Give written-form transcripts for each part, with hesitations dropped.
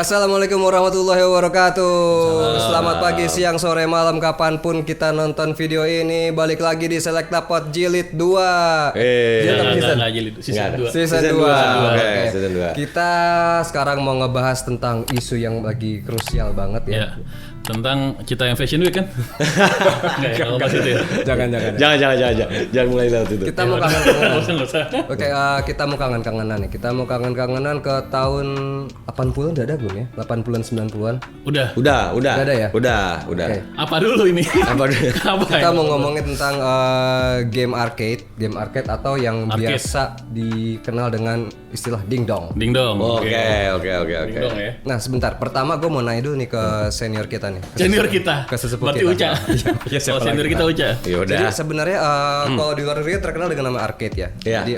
Assalamualaikum warahmatullahi wabarakatuh. Selamat pagi, siang, sore, malam, kapanpun kita nonton video ini. Balik lagi di Selectapod Jilid 2. Season 2. Season 2. Kita sekarang mau ngebahas tentang isu yang lagi krusial banget ya. Tentang Citayam Fashion Week kan? Jangan mulai lewat itu. Kita mau kangen-kangenan. Oke, kita mau kangen-kangenan nih. Kita mau kangen-kangenan ke tahun 80-an udah ada belum ya? 80-an 90-an. Udah ada ya? Udah. Oke. Apa dulu ini? Kita mau ngomongin tentang game arcade atau yang biasa dikenal dengan istilah dingdong. Dingdong. Oke. Dingdong ya. Nah, sebentar. Pertama gue mau nanya dulu nih ke senior kita nih. Senior kita. Ke sesepuh berarti kita. Uca. Senior kita Uca. Yaudah. Jadi sebenarnya kalau di luar negeri terkenal dengan nama arcade ya. Iya. Jadi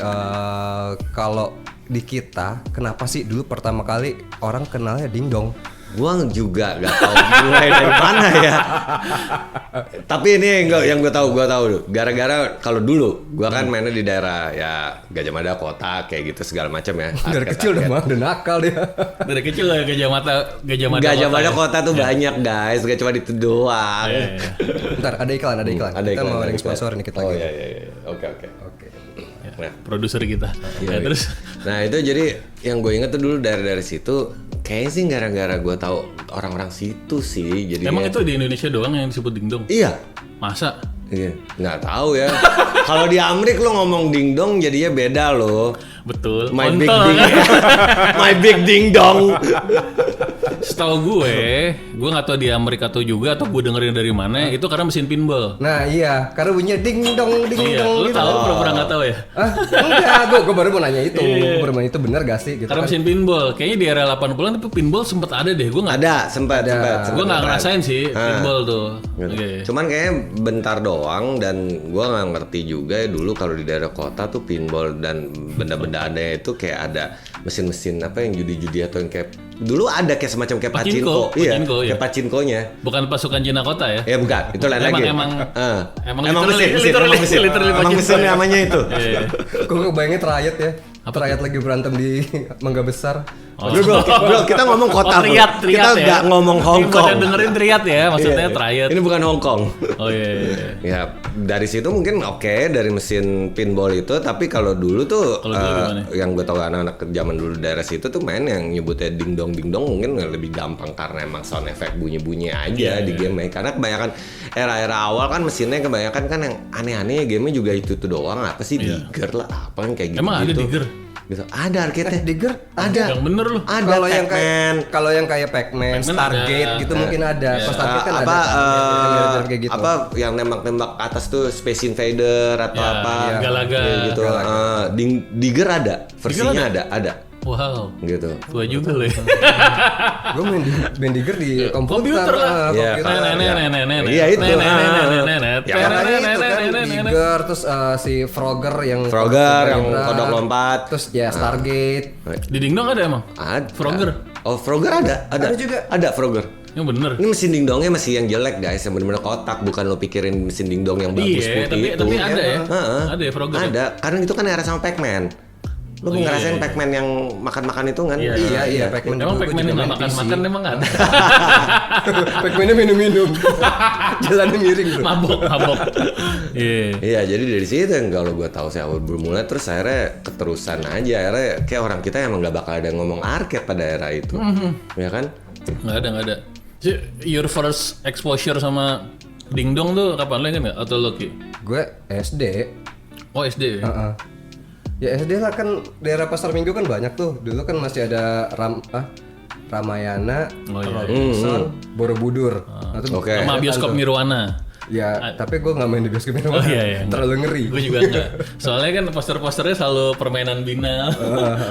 kalau di kita, kenapa sih dulu pertama kali orang kenalnya dingdong? Gua juga gak tahu mulai dari mana ya. Tapi ini enggak yang gua tahu dulu. Gara-gara kalau dulu gua kan mainnya di daerah ya Gajah Mada kota kayak gitu segala macam ya. Dari kecil udah nakal dia. Dari kecil lah Gajah Mada. Gajah Mada kota tuh banyak guys, gak cuma itu doang. Bentar, ada iklan. Kita mau ring sponsor nih kita. Oh iya. Oke. Nah, produser kita. Terus. Nah itu jadi yang gue inget tuh dulu dari situ. Kayaknya sih gara-gara gue tahu orang-orang situ sih. Jadi emang itu di Indonesia doang yang disebut dingdong? Iya. Masa? Iya, nggak tahu ya. Kalau di Amrik lo ngomong dingdong jadinya beda lo. Betul. My big ding dong. Setahu gue nggak tahu di Amerika atau juga atau gue dengerin dari mana itu karena mesin pinball. Nah iya, karena bunyinya dingdong Iya, lu gitu. tahu pura-pura nggak tahu ya? Enggak, gue baru mau nanya itu. Baru mau itu benar gak sih? Gitu karena kan. mesin pinball, kayaknya di era 80-an tapi pinball sempet ada deh, gue nggak. Ada, sempat. Gue nggak ngerasain sih pinball tuh. Gitu. Oke. Cuman kayaknya bentar doang dan gue nggak ngerti juga ya dulu kalau di daerah kota tuh pinball dan benda-benda aneh itu kayak ada mesin-mesin apa yang judi-judi atau yang kayak dulu ada kayak semacam kayak pacinko. Iya, kayak pacinkonya. Bukan pasukan Cina kota ya? Ya bukan, itu lain lagi. Emang mesin namanya itu. Gue bayangin triad ya. Triad lagi berantem di Mangga Besar. Bro, kita ngomong kota. Triad kita nggak ngomong Hong Kong. Pada dengerin triad ya, maksudnya triad. Ini bukan Hong Kong. Oh iya. Ya dari situ mungkin oke dari mesin pinball itu, tapi kalau dulu tuh yang gue tahu anak-anak zaman dulu daerah situ tuh main yang nyebutnya dingdong mungkin lebih gampang karena emang sound effect bunyi aja di game. Karena kebanyakan era-era awal kan mesinnya kebanyakan kan yang aneh-aneh game-nya juga itu tuh doang. Apa sih Digger lah, apa kan kayak gitu. Emang ada Digger? Gitu. Ada arcade-nya. Digger ada. Yang bener loh. Ada kalau yang kayak Pac-Man, Stargate gitu mungkin ada. Pas Stargate kan ada kayak gitu. Apa yang nembak-nembak atas tuh Space Invader atau apa Galaga gitu. Digger ada, versinya ada. Wow, gitu. Tua juga loh. Gue main Digger di komputer lah. Iya, iya itu. Digger terus si Frogger yang kodok lompat. Terus ya Stargate. Di Dingdong ada emang? Ada. Frogger. Oh, Frogger ada. Ada juga. Ada Frogger. Yang bener. Ini mesin dingdongnya masih yang jelek guys, yang benar-benar kotak, bukan lo pikirin mesin dingdong yang bagus putih itu. Tapi ada ya. Ada ya Frogger. Ada, karena itu kan era sama Pac-Man. Lo ngerasain Pac-Man yang makan-makan itu kan? Iya, Pac-Man. Emang Pac-Man yang makan-makan emang ada. Pac-Man-nya minum-minum. Jalannya miring bro. Mabok. Iya, jadi dari situ yang kalau gue tahu saya awal bermula terus akhirnya keterusan aja. Akhirnya kayak orang kita emang gak bakal ada ngomong arcade pada era itu. Ya kan? Nggak ada. Your first exposure sama dingdong tuh kapan lo kan nggak? Atau lo Ki? Gue SD. Oh SD ya? Ya SD lah kan daerah Pasar Minggu kan banyak tuh. Dulu kan masih ada Ramayana, Robinson, Borobudur. Sama bioskop Nirwana. Ya, tapi gue nggak main di bioskop Nirwana. Iya. Terlalu ngeri. Gue juga nggak. Soalnya kan poster-posternya selalu permainan binal,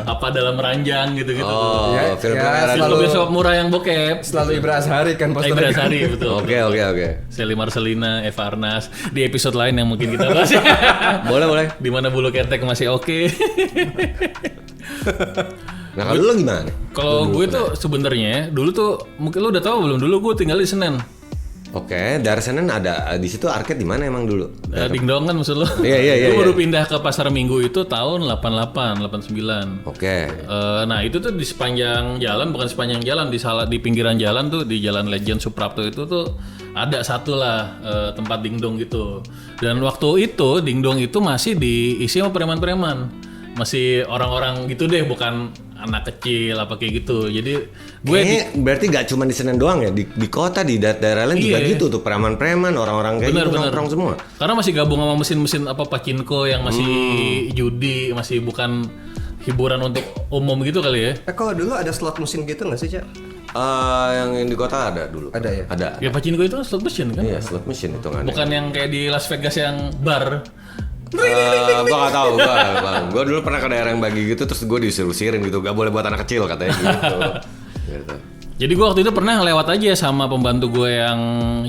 apa dalam ranjang gitu-gitu. Oh, film selalu bioskop murah yang bokep. Selalu Ibra Asari kan posternya. Ibra Asari betul. Oke. Sally Marcelina, Eva Arnas di episode lain yang mungkin kita bahas. Boleh. Di mana bulu ketek masih oke. Nah kalau lu gimana? Kalau gue tuh sebenarnya dulu tuh mungkin lu udah tahu belum? Dulu gue tinggal di Senen. Oke, daerah Senen ada di situ arcade di mana emang dulu? Dingdong kan maksud lo? Iya. Gue baru pindah ke Pasar Minggu itu tahun 88, 89. Oke. Nah itu tuh di sepanjang jalan, bukan sepanjang jalan, di pinggiran jalan tuh, di Jalan Legend Suprapto itu tuh ada satu lah tempat dingdong gitu. Dan waktu itu dingdong itu masih diisi sama preman-preman, masih orang-orang gitu deh, bukan anak kecil apa kayak gitu. Jadi gue berarti gak cuma di Senen doang ya, di kota, di daerah lain juga gitu tuh, preman-preman, orang-orang kayak gitu nongkrong semua. Karena masih gabung sama mesin-mesin apa pachinko yang masih judi, masih bukan hiburan untuk umum gitu kali ya. Kalau dulu ada slot mesin gitu nggak sih, Cak? Yang di kota ada dulu. Ada ya? Ada. Ya pachinko itu kan slot machine kan? Iya, slot machine itu kan. Bukan yang kayak di Las Vegas yang bar. Gue gak tau, gue dulu pernah ke daerah yang bagi gitu, terus gue diusir-usirin gitu, gak boleh buat anak kecil katanya gitu. Jadi gue waktu itu pernah lewat aja sama pembantu gue yang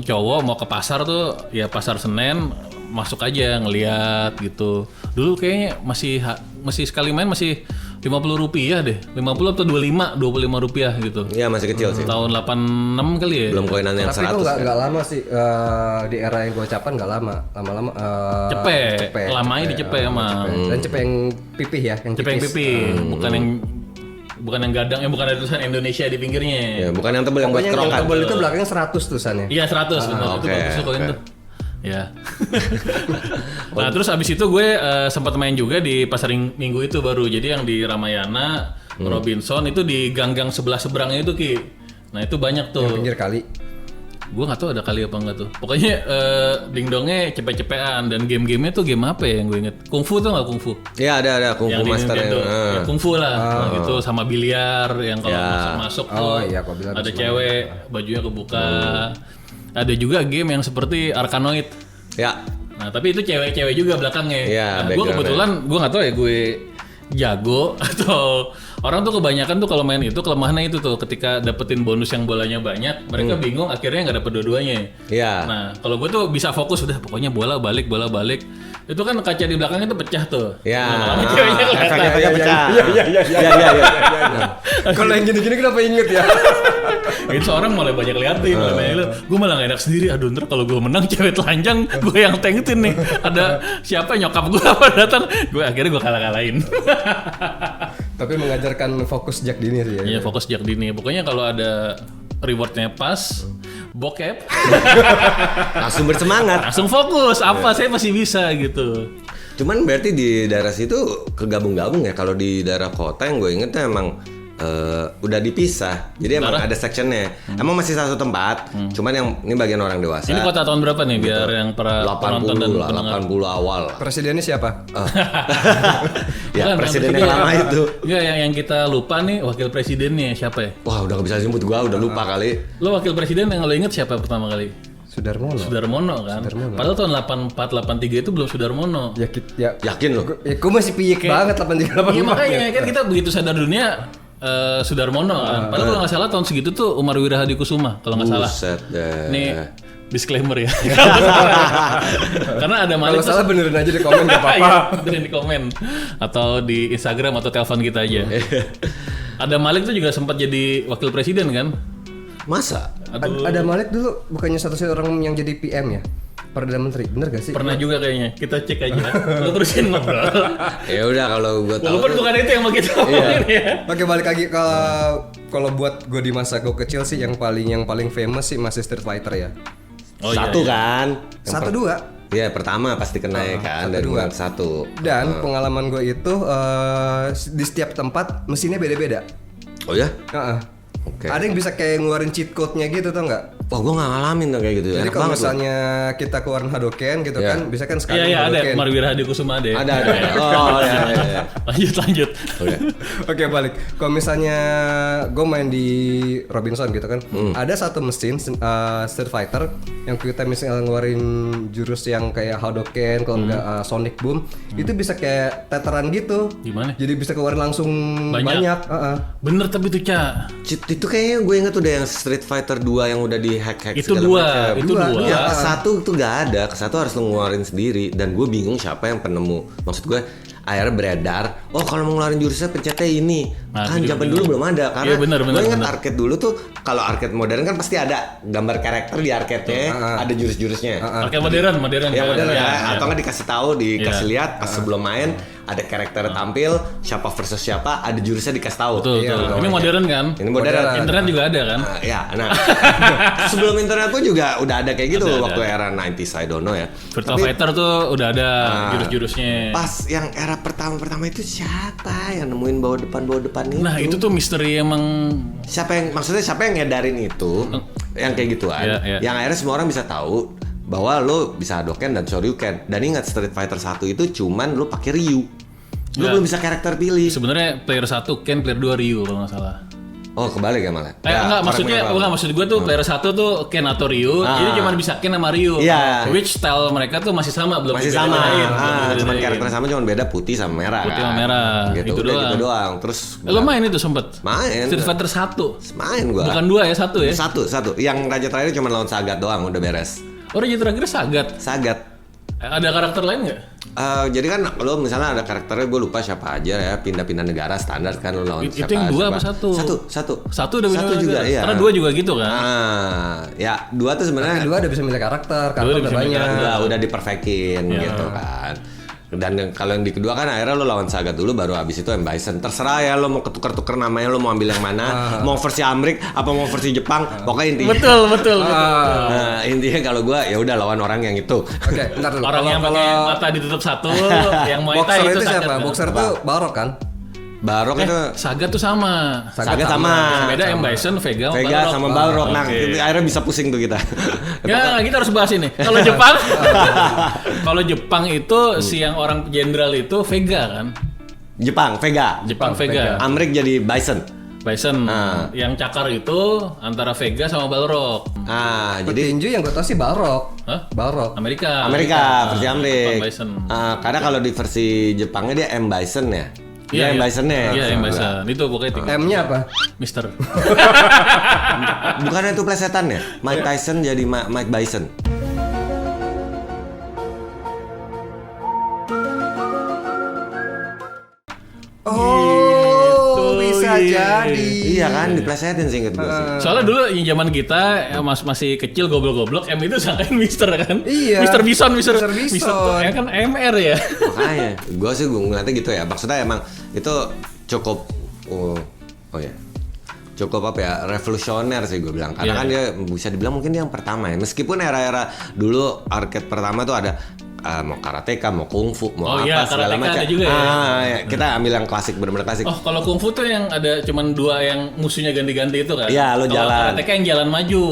cowok mau ke pasar tuh, ya pasar Senen, masuk aja ngeliat gitu. Dulu kayaknya masih sekali main masih 50 rupiah deh, 50 atau 25 rupiah gitu. Iya masih kecil sih. Tahun 86 kali ya. Belum koinan yang 100. Tapi itu nggak lama sih, di era yang gue ucapan nggak lama. Lama-lama Cepet. Lamanya dicepet emang. Dan cepet yang pipih ya, yang Cepet yang pipih, bukan yang gadang, bukan ada tulisan Indonesia di pinggirnya. Ya, bukan yang tebel yang buat Pokoknya yang kerokan. tebel itu belakangnya 100 tulisannya. Iya 100 benar, itu bagus tuh koin tuh. Ya. Nah terus abis itu gue sempat main juga di Pasar Minggu itu baru. Jadi yang di Ramayana, Robinson itu di gang-gang sebelah seberangnya itu Ki. Nah itu banyak tuh. Yang pinggir kali. Gue nggak tahu ada kali apa enggak tuh. Pokoknya dingdongnya cepet-cepetan, dan game-gamenya tuh game apa ya yang gue inget? Kungfu tuh nggak Kungfu? Iya ada Kungfu Yang di Master Nintendo. Ya, Kungfu lah. Nah, gitu sama biliar yang kalau masuk tuh iya, kok biliar ada cewek bajunya kebuka. Ada juga game yang seperti Arkanoid. Ya. Nah tapi itu cewek-cewek juga belakangnya. Iya, Nah, gue kebetulan gue nggak tahu ya gue jago atau orang tuh kebanyakan tuh kalau main itu kelemahannya itu tuh ketika dapetin bonus yang bolanya banyak mereka bingung akhirnya nggak dapet dua-duanya. Iya. Nah kalau gue tuh bisa fokus udah pokoknya bola balik itu kan kaca di belakangnya tuh pecah tuh. Iya. Lama-lama ceweknya kelihatan. Efeknya pecah. Iya. Kalau yang gini-gini kenapa inget ya? Itu seorang malah banyak liatin, gue malah gak enak sendiri. Aduh ntar kalau gue menang cewek telanjang, gue yang tankin nih. Ada siapa nyokap gue apa datang, akhirnya gue kalah-kalahin. Tapi mengajarkan fokus sejak dini sih ya. Iya fokus sejak dini. Pokoknya kalau ada rewardnya pas, bokep, Langsung bersemangat. langsung fokus. Apa saya masih bisa gitu. Cuman berarti di daerah situ kegabung-gabung ya. Kalau di daerah kota yang gue inget tuh emang udah dipisah. Jadi emang ada sectionnya. Emang masih satu tempat. Cuman yang ini bagian orang dewasa. Ini kota tahun berapa nih biar yang para 80 penonton dan lah, pendengar. 80 awal. Presidennya siapa? Ya Bukan, presiden yang yang lama itu. Enggak, yang kita lupa nih wakil presidennya siapa ya? Wah udah gak bisa disebut, gua udah lupa kali. Lo wakil presiden yang lo inget siapa pertama kali? Sudarmono kan? Padahal tahun 84, 83 itu belum Sudarmono. Ya, Yakin lo? gue masih piyik banget 83 Iya makanya kan kita begitu sadar dunia Sudarmono kan. Padahal kalau nggak salah tahun segitu tuh Umar Wirahadikusuma kalau nggak salah. Buset deh. Nih disclaimer ya. Karena ada Malik. Kalau salah benerin aja di komen gak apa-apa. Benerin di komen atau di Instagram atau telepon kita aja. Ada Malik tuh juga sempat jadi wakil presiden kan? Masa? Ada Malik dulu bukannya satu-satunya orang yang jadi PM ya? Perdana Menteri, bener gak sih? Pernah juga kayaknya. Kita cek aja. Lo terusin ngobrol. Ya udah kalau gua tahu. Walaupun bukan itu yang mau kita omongin ya. Oke, balik lagi kalau buat gue di masa gue kecil sih yang paling famous sih masih Street Fighter ya. Oh, satu iya. kan? 1-2. Iya pertama pasti kena ya kan dari bulan 1. Dan pengalaman gue itu di setiap tempat mesinnya beda-beda. Oh ya? Oke. Ada yang bisa kayak ngeluarin cheat code-nya gitu tau nggak? Wah, gue nggak ngalamin tuh kayak gitu. Jadi Enak kalau banget misalnya kita keluarin Hadoken gitu kan, bisa kan sekali Iya ada Hadoken. Umar Wirahadikusuma ada. Ada. Oh iya. Lanjut. Oke. Oke, balik. Kalau misalnya gue main di Robinson gitu kan, ada satu mesin Street Fighter yang kita misalnya ngeluarin jurus yang kayak Hadoken, kalau enggak Sonic Boom, itu bisa kayak teteran gitu. Gimana? Jadi bisa keluarin langsung banyak. Bener tapi tuh Ca. Itu kayaknya gue inget udah yang Street Fighter 2 yang udah di hack Itu segala macam. dua. Ya, ke satu tuh gak ada, ke satu harus lu ngeluarin sendiri. Dan gue bingung siapa yang penemu. Maksud gue akhirnya beredar. Oh kalau mau ngeluarin jurusnya pencetnya ini. Nah, Kan zaman dulu belum ada karena Iya, bener, gue ingat bener. arcade dulu tuh kalau arcade modern kan pasti ada gambar karakter di arcade-nya, ada jurus-jurusnya. Oke, modern Yang modern ya. ya, atau nggak dikasih tahu, dikasih lihat pas sebelum main ada karakter tampil siapa versus siapa, ada jurusnya dikasih tahu. Betul, betul. Ini modern kan? Ini modern. Internet juga ada kan? Ya, nah sebelum internet pun juga udah ada kayak gitu waktu era 90s, I don't know ya. Virtua Fighter tuh udah ada jurus-jurusnya. Pas yang era pertama itu siapa yang nemuin bawa depan itu? Nah, itu tuh misteri emang. Maksudnya siapa yang ngedarin itu? Yang kayak gituan. Iya. Yang akhirnya semua orang bisa tahu bahwa lo bisa Hadoken dan Shoryuken. Dan ingat Street Fighter 1 itu cuman lo pakai Ryu. Lo belum bisa karakter pilih. Sebenarnya player 1 Ken, player 2 Ryu kalau nggak salah. Oh, kebalik ya malah. Enggak, maksud gue tuh player 1 tuh Ken atau Ryu, jadi cuma bisa Ken sama Ryu. Iya. Which style mereka tuh masih sama, belum Masih sama. Cuman karakternya sama, cuman beda putih sama merah. Putih kan? sama merah. Gitu, Itu udah doang. gitu doang. Terus Lo main itu sempet? main. Street Fighter 1. Main gua. Bukan 2 ya, 1 ya? Satu. Yang raja terakhir cuma lawan Sagat doang, udah beres. Oh, Raja terakhir Sagat. Sagat. Ada karakter lain nggak? Jadi kan lo misalnya ada karakternya, gue lupa siapa aja ya, pindah-pindah negara standar kan lo lawan Itu siapa. yang 2 apa siapa. 1? Satu Udah Satu bener-bener juga, iya. Karena 2 juga gitu kan? Ya 2 tuh sebenarnya Dua ada bisa milih karakter Dua udah bisa milih banyak. udah diperfekin gitu kan. Dan kalau yang di kedua kan akhirnya lo lawan Sagat dulu, baru abis itu M. Bison. Terserah ya lo mau ketuker-tuker namanya, lo mau ambil yang mana, mau versi Amrik apa mau versi Jepang, pokoknya intinya. Betul. Nah, intinya kalau gue ya udah lawan orang yang itu. Oke, bentar dulu. Orang yang Kalau pakai mata ditutup satu, yang Muay boxer Thai itu Sagat siapa? kan? Boxer itu Barok kan? Barok itu Sagat tuh sama. Sagat sama. Beda M. Bison, Vega sama Balrog. Nah, Oke. akhirnya bisa pusing tuh kita. Ya, kita harus bahas ini. Kalau Jepang, kalau Jepang itu si yang orang jenderal itu Vega kan? Jepang, Vega. Jepang Vega. Amrik jadi Bison. Bison. Yang cakar itu antara Vega sama Balrog. Jadi Petinju yang gue tau sih Barok. Hah? Barok. Amerika. versi Amrik. Jepang Bison. Karena kalau di versi Jepangnya dia M. Bison ya. Iya, M. Bisonnya. Iya, M. Bison. Itu pokoknya tinggal. M-nya apa? Mister. Bukannya itu plesetan ya? Mike Tyson jadi Mike Bison. Oh, bisa jadi. Iya kan, diplesetin sih inget gue sih. Soalnya dulu yang zaman kita masih kecil goblok-goblok, M itu sangkain Mister kan? Iya. Mister Bison. Mister Bison. Mister tuh ya kan MR ya. Makanya, gue sih ngeliatnya gitu ya. Maksudnya emang itu cukup, cukup apa ya, revolusioner sih gue bilang. Karena kan dia bisa dibilang mungkin dia yang pertama ya. Meskipun era-era dulu arcade pertama tuh ada mau karateka, mau kungfu, mau segala karateka macam. ada juga ya. Kita ambil yang klasik, benar-benar klasik. Oh, kalau kungfu tuh yang ada cuman 2 yang musuhnya ganti-ganti itu kan? Iya, lo Kalau jalan. karateka yang jalan maju.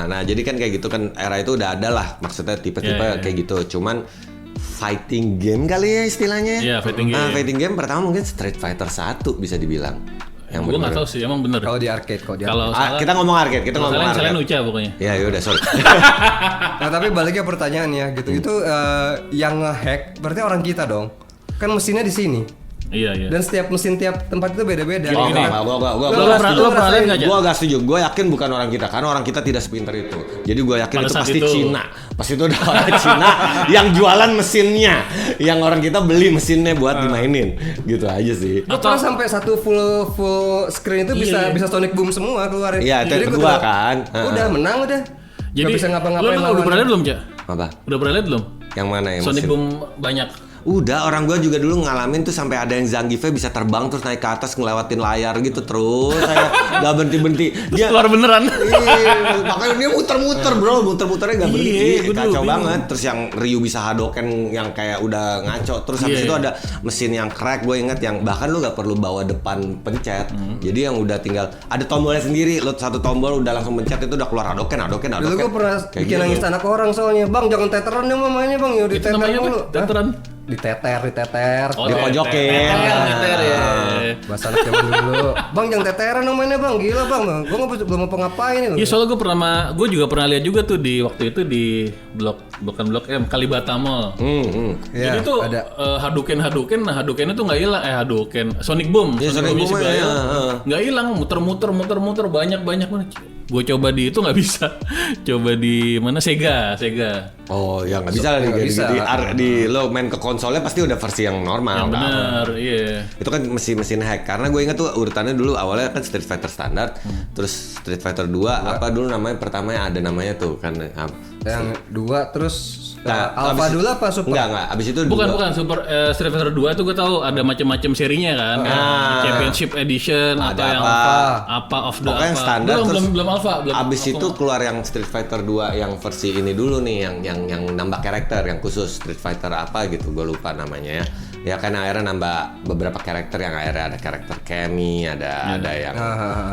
Nah jadi kan kayak gitu kan, era itu udah ada lah, maksudnya tipe-tipe kayak gitu. Cuman fighting game kali ya istilahnya. Iya, fighting game. Fighting game pertama mungkin Street Fighter 1 bisa dibilang. Yang Gue nggak tahu sih, emang bener. Kalau di arcade, Kalau salah, kita ngomong arcade, kita ngomong salah arcade. Nucha pokoknya. Ya udah sorry. Nah tapi baliknya pertanyaannya gitu, itu yang nge-hack berarti orang kita dong. Kan mesinnya di sini. Iya. Dan setiap mesin tiap tempat itu beda-beda. Gini, gini. Gua Lo pernah lihat nggak, Jak? Gue agak setuju. Gue yakin bukan orang kita, karena orang kita tidak sepinter itu. Jadi gue yakin Pada itu saat pasti itu. Cina. Pas itu ada orang Cina yang jualan mesinnya, yang orang kita beli mesinnya buat dimainin. Gitu aja sih. Gue pernah sampai satu full screen itu bisa Sonic Boom semua keluarin. Iya, itu Jadi yang gua kedua udah- kan. Udah menang udah. Jadi Gak bisa ngapa-ngapain lo udah pernah lihat belum, Jak? Apa? Udah pernah lihat belum? Yang mana yang Sonic mesin? Boom banyak. Udah, orang gue juga dulu ngalamin tuh sampai ada yang Zangief bisa terbang terus naik ke atas ngelewatin layar gitu terus. Saya nggak berhenti. Dia Keluar beneran. Iya, makanya dia muter-muter bro, muter-muternya nggak berhenti. Iya, gua Kacau dulu banget. Terus yang Ryu bisa Hadoken yang kayak udah ngaco. Terus habis itu ada mesin yang crack, gue inget yang bahkan lu nggak perlu bawa depan pencet. Jadi yang udah tinggal ada tombolnya sendiri. Lu satu tombol udah langsung pencet itu udah keluar Hadoken. Dulu gue pernah Kayak bikin gitu. nangis anak orang soalnya. Bang jangan teteran dong mamanya bang, ya Itu diteter namanya mulu. apa? Teteran. Diteter. Oh, Dipojokin. Teter ya. Bahasa anak zaman dulu. Bang jangan teteran dong mainnya bang, gila bang. Gue belum mau ngapain ini. Iya, soalnya gue juga pernah lihat juga tuh di waktu itu di bukan blok M, Kalibata Mall. Iya, Jadi tuh ada. Hadoken, nah Hadoken itu nggak hilang. Hadoken, Sonic Boom. Iya, Sonic Boom si ya, Gaio. ya. Nggak hilang, muter-muter banyak banget. Gue coba di itu nggak bisa. Coba di mana Sega. Oh ya nggak bisa lah nggak bisa. di lo main ke konsolnya pasti udah versi yang normal. Yang kan? bener, iya. Itu kan mesin hack karena gue ingat tuh urutannya dulu awalnya kan Street Fighter standar, terus Street Fighter 2 apa dulu namanya pertamanya ada namanya tuh kan Yang 2 terus Nah, Alpha dulu apa Super? Enggak, abis itu Bukan dua. Super Street Fighter 2 tuh gue tahu ada macam-macam serinya kan. Championship Edition Ada atau yang apa? apa of the Pokoknya yang apa. standar belum Alpha, belum. Abis itu keluar yang Street Fighter 2 yang versi ini dulu nih yang nambah karakter yang khusus Street Fighter apa gitu gue lupa namanya ya. Ya kan akhirnya nambah beberapa karakter yang akhirnya ada karakter Cammy, ada yang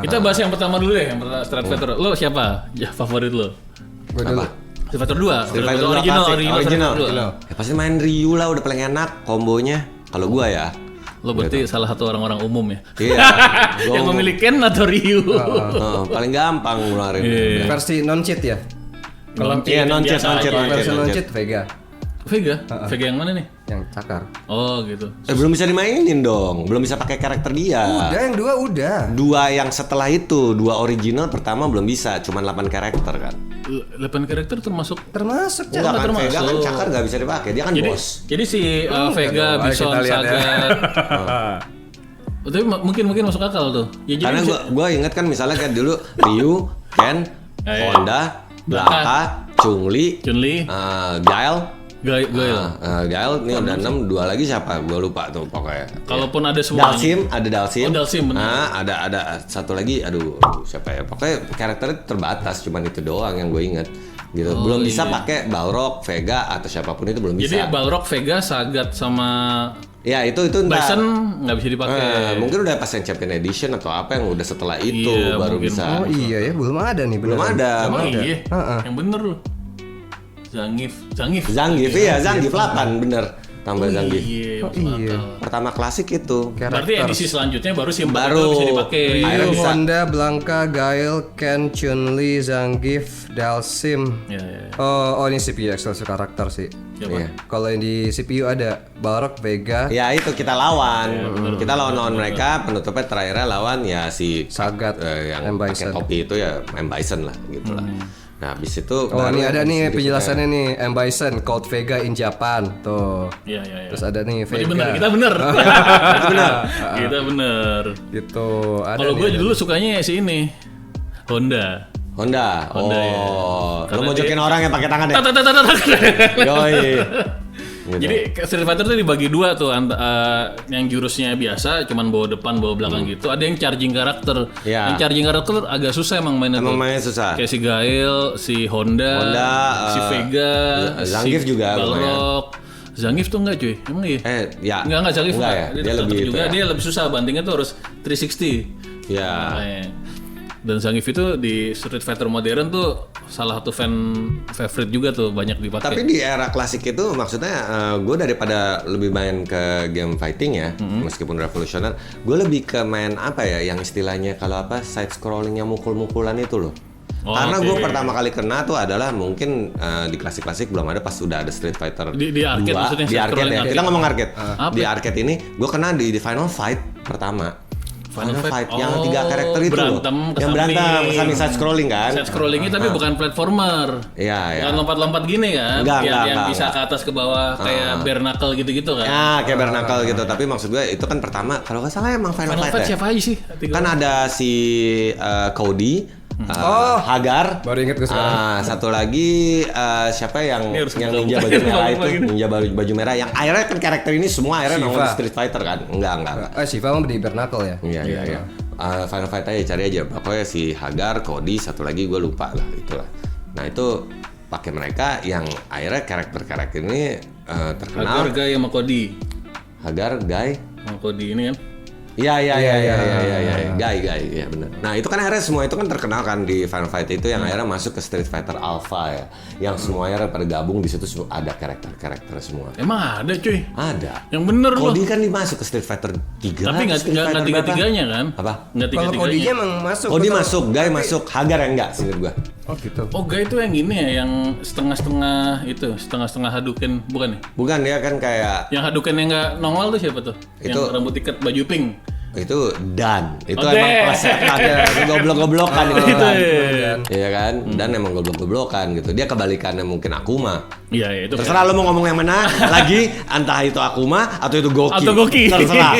Kita bahas yang pertama dulu deh, yang pertama Street Fighter. Lo siapa? Ya favorit lo? Gue dulu. Street Fighter 2. Street Fighter 2 original. Ya pasti main Ryu lah udah paling enak kombonya. Kalau gua ya. Lo berarti salah satu orang-orang umum ya. Iya. Yang memilih Ken atau Ryu. Paling gampang ngeluarin. Versi non cheat ya. Kalau Iya, non-cheat. Versi non cheat Vega Vega yang mana nih? yang cakar. Oh gitu. Belum bisa dimainin dong. Belum bisa pakai karakter dia. Udah yang 2 udah. 2 yang setelah itu, 2 original pertama belum bisa, cuman 8 karakter kan. 8 karakter termasuk. Termasuk Enggak kan, termasuk. Vega kan cakar nggak bisa dipakai, dia kan bos. Jadi si Vega, Aduh, Bison, kita lihat ya. Sagat. Tapi mungkin masuk akal tuh. Ya, jadi Karena gua inget kan misalnya kayak dulu Ryu, Ken, Honda, Blanka, Chun-Li, Guile. Guile ini udah 6, 2 lagi siapa? Gua lupa tuh pokoknya. Kalaupun ada semuanya. Dalsim. Oh, Dalsim, bener. Ada satu lagi, aduh siapa ya? Pokoknya karakternya terbatas, cuman itu doang yang gue inget. Gitu. Belum bisa pakai Balrog, Vega atau siapapun itu belum bisa. Jadi Balrog, Vega, Sagat sama ya itu Bison entar. nggak bisa dipakai. Mungkin udah pas yang Champion Edition atau apa yang udah setelah itu Iya, baru mungkin. bisa. Oh iya ya, belum ada nih Belum beneran. ada. Emang belum ada. iya. Yang bener loh. Zangief. Zangief 8 bener. Tambah Zangief. Iya, iya. Pertama klasik itu. Berarti edisi selanjutnya baru si 4 Baru. itu bisa dipakai. Akhirnya Ryu, bisa. Honda, Blanka, Guile, Ken, Chun-Li, Zangief, Dalsim. Ya. Oh ini CPU eksklusif karakter sih. Siapa? Iya. Kalau yang di CPU ada Balrog, Vega, Ya itu kita lawan. Kita lawan mereka, penutupnya terakhirnya lawan ya si Sagat, yang M. pakai Bison. topi itu ya M. Bison lah gitu lah. Nah, habis itu Oh ini ada nih penjelasannya nih M. Bison, Code Vega in Japan tuh. Iya. Terus ada nih Berarti Vega. bener, kita bener. Gitu. Ada Kalau nih, gue ada. dulu sukanya si ini Honda. Honda. ya. Lo Karena mojokin orang yang pakai tangan deh. Tak, tak, tak, tak, tak. Yoi. Gitu. Jadi Street Fighter itu dibagi dua tuh, yang jurusnya biasa, cuman bawa depan, bawa belakang gitu. Ada yang charging karakter. Ya. Yang charging karakter agak susah emang mainnya Emang tuh. mainnya susah. Kayak si Gael, si Honda, si Vega, Zangief si juga Balrog. Zangief tuh enggak cuy, emang iya? Ya. Enggak Zangief Enggak enggak. ya. Dia lebih itu juga, ya. dia lebih susah, bantingnya tuh harus 360. Ya. Makanya. Dan Zangief itu di Street Fighter modern tuh salah satu fan favorite juga tuh, banyak dipakai. Tapi di era klasik itu maksudnya gue daripada lebih main ke game fighting ya, meskipun revolusioner, gue lebih ke main apa ya yang istilahnya kalau apa side scrolling yang mukul-mukulan itu loh. Oh, Karena oke. gue pertama kali kena tuh adalah mungkin di klasik-klasik belum ada pas udah ada Street Fighter Di arcade 2. maksudnya, Di side arcade scrolling ya. arcade. Kita ngomong arcade. Apa? Di arcade ini gue kena di Final Fight pertama. Final Fight yang Oh, 3 karakter itu berantem loh. ke Yang berantem samping. ke samping side scrolling kan. Side scrollingnya tapi bukan platformer. Iya, iya. Bukan lompat-lompat gini kan. Enggak, yang bisa enggak. ke atas ke bawah kayak bare knuckle gitu-gitu kan. Ya, kayak bare knuckle gitu. Tapi maksud gue itu kan pertama, kalau nggak salah emang Final, Final Fight ya. siapa aja sih? Kan ada si Cody, Hagar. Baru inget gue sekarang. Satu lagi siapa yang Ini harus yang kita ninja buka. baju merah Lupa itu, gini. ninja baju merah yang akhirnya kan karakter ini semua akhirnya Shiva. nongol di Street Fighter kan? Enggak. Shiva mah di Bernacle ya. Iya. Final Fight aja cari aja. Pokoknya si Hagar, Cody, satu lagi gue lupa lah itulah. Nah itu pakai mereka yang akhirnya karakter ini terkenal. Hagar Guy sama Cody. Hagar, Guy. Sama Cody ini kan. Iya, Guy, ya benar. Nah itu kan akhirnya semua itu kan terkenal kan di Final Fight itu yang akhirnya masuk ke Street Fighter Alpha ya, yang semuanya pada gabung di situ ada karakter semua. Emang ada cuy. Ada. Yang bener loh. Cody kan dimasuk ke Street Fighter 3. Tapi nggak tiga-tiganya kan? Apa? Nggak Kalau Cody-nya tiga-tiganya. emang masuk. Cody betul. masuk, Guy masuk, Hagar yang enggak singkat gua. Oh gitu. Oh Guy itu yang ini ya, yang setengah-setengah itu, setengah-setengah Hadouken, bukan ya? Bukan dia kan kayak Yang Hadouken yang nggak nongol tuh siapa tuh? Itu- Yang rambut ikat baju pink. Itu Dan. Itu Oh, emang Dan. plesetan ya. Goblok-goblokan itu. Itu, Dan. iya. Iya kan? Dan emang goblok-goblokan gitu. Dia kebalikannya mungkin Akuma. Iya, itu. Terserah lo mau ngomong yang mana lagi, entah itu Akuma atau itu Goki. Atau Goki. Terserah.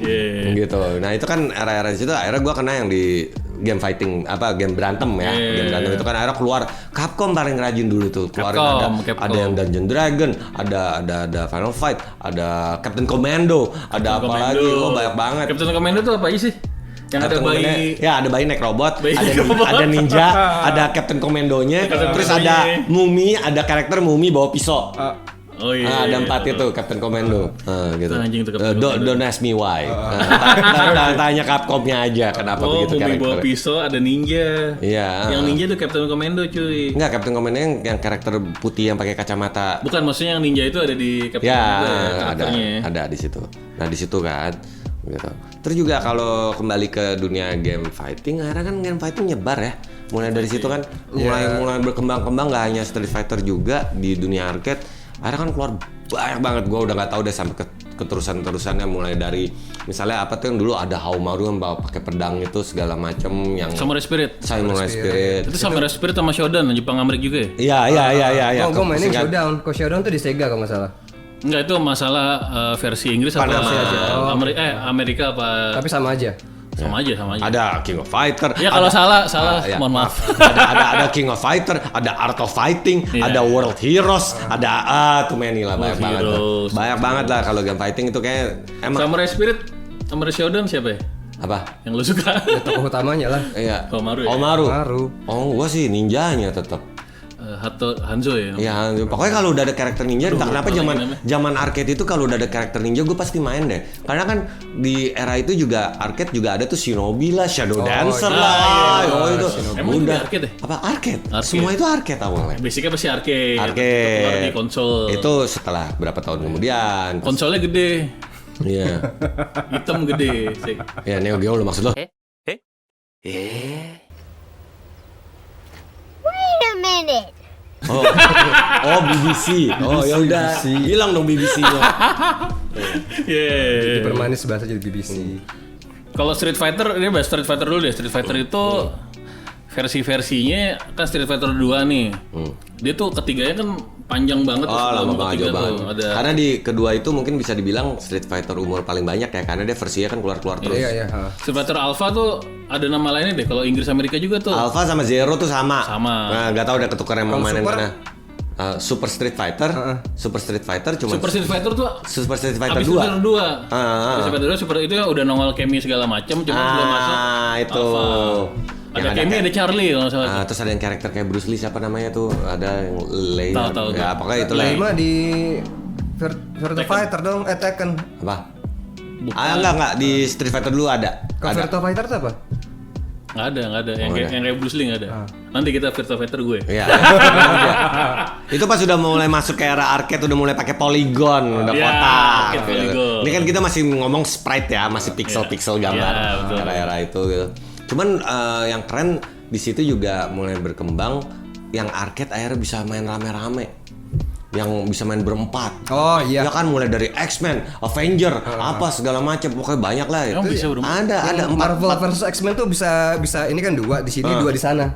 Iya. Gitu. Nah itu kan era-era di situ. Akhirnya gue kena yang di game fighting, game berantem ya. Game berantem itu kan akhirnya keluar. Capcom paling rajin dulu tuh. Keluarin Capcom. ada yang Dungeon Dragon, ada Final Fight, ada Captain Commando, ada apa lagi? Oh banyak banget. Captain Commando tuh apa aja sih? Yang ada bayi. Ya ada bayi naik robot, Bayi ada, robot. ada ninja, ada Captain Commando-nya, terus ada mumi, ada karakter mumi bawa pisau. Oh iya. Ada 4 itu Captain Commando. Gitu. Anjing tuh Captain Commando. Don't ask me why. Tanya Capcom-nya aja kenapa begitu Mumi bawa karakter. pisau, ada ninja. Iya. Yang ninja tuh Captain Commando cuy. Enggak, Captain Commando yang karakter putih yang pakai kacamata. Bukan, maksudnya yang ninja itu ada di Captain Ya, Commando ya, karakternya. ada di situ. Nah, di situ kan gitu. Terus juga kalau kembali ke dunia game fighting, akhirnya kan game fighting nyebar ya. Mulai dari situ kan mulai berkembang-kembang, nggak hanya Street Fighter juga di dunia arcade. Akhirnya kan keluar banyak banget, gue udah nggak tahu deh sampai keterusan-terusannya, mulai dari misalnya apa tuh yang dulu ada Haumaru yang bawa pakai pedang itu segala macem, yang Samurai Spirit. Samurai Spirit. Itu Samurai Spirit sama Shodan, Jepang Amerika juga ya? Iya. Gue mainin Showdown. Kok Showdown tuh di Sega kalau nggak salah. Enggak, itu masalah versi Inggris atau Panama. Amerika apa? Tapi sama aja. Sama aja. Ada King of Fighter. Ya kalau salah, ya. mohon maaf. ada King of Fighter, ada Art of Fighting, ada World Heroes, ada too many lah, banyak banget. Heroes. Banyak banget lah kalau game fighting itu kayak emang Samurai Spirit, Samurai Shodan siapa ya? apa? Yang lu suka? Ya, tokoh utamanya lah. Iya. Haumaru ya? Haumaru. Oh, gua sih ninjanya tetap. Hanzo ya? Iya, pokoknya kalau udah ada karakter ninja, entah kenapa zaman arcade itu kalau udah ada karakter ninja gue pasti main deh. Karena kan di era itu juga arcade juga ada tuh Shinobi lah, Shadow Dancer lah. iya. Oh itu Emang itu udah arcade ya? Apa arcade? Semua itu arcade awalnya. Basicnya pasti arcade. Arcade. Keluar di konsol. Itu setelah berapa tahun kemudian. Konsolnya gede, Iya. hitam gede. Sih. Ya Neo Geo lo maksud lo? Wait a minute. Oh BBC. Oh ya udah. Hilang dong BBC-nya. Yeah. Dipermanis bahasa jadi BBC. Kalau Street Fighter, ini bahas Street Fighter dulu deh. Street Fighter itu versi-versinya kan Street Fighter 2 nih. Dia tuh ketiganya kan panjang banget. Oh sebelum lama banget, ketiga jauh banget. tuh. Ada Karena di kedua itu mungkin bisa dibilang Street Fighter umur paling banyak ya, karena dia versinya kan keluar-keluar terus. Iya. Street Fighter Alpha tuh ada nama lainnya deh. Kalau Inggris Amerika juga tuh. Alpha sama Zero tuh sama. Sama. Nah, nggak tahu udah ketukar yang mau Kalau mainin Super? mana. Super Street Fighter, Super Street Fighter cuma Super Street Fighter tuh Super Street Fighter Abis 2. Street Fighter 2. Abis Street Fighter 2 Super itu ya udah nongol Kemi segala macam, cuma belum masuk. itu. Alpha. Yang Ada Kemi, ada Charlie kalau nggak salah. terus ada yang karakter kayak Bruce Lee, siapa namanya tuh? Ada yang Lei. Tahu. Ya, pokoknya itu lah. Lima di Virtua Fighter dong, Tekken. Apa? Enggak di Street Fighter dulu ada. Kalau Ada. Virtua Fighter itu apa? Nggak ada. Yang kayak Bruce Lee nggak ada. Nanti kita Virtua Fighter gue. Iya. Itu pas sudah mulai masuk ke era arcade, udah mulai pakai polygon, udah Iya, kotak. pakai polygon. Ini kan kita masih ngomong sprite ya, masih pixel-pixel gambar Iya, betul. era-era itu gitu. Cuman yang keren di situ juga mulai berkembang yang arcade akhirnya bisa main rame-rame. Yang bisa main berempat. Oh iya. Ya kan mulai dari X-Men, Avenger, apa segala macam, pokoknya banyak lah itu. Emang bisa berempat? Ada Marvel empat. versus X-Men tuh bisa ini kan 2 di sini, 2 di sana.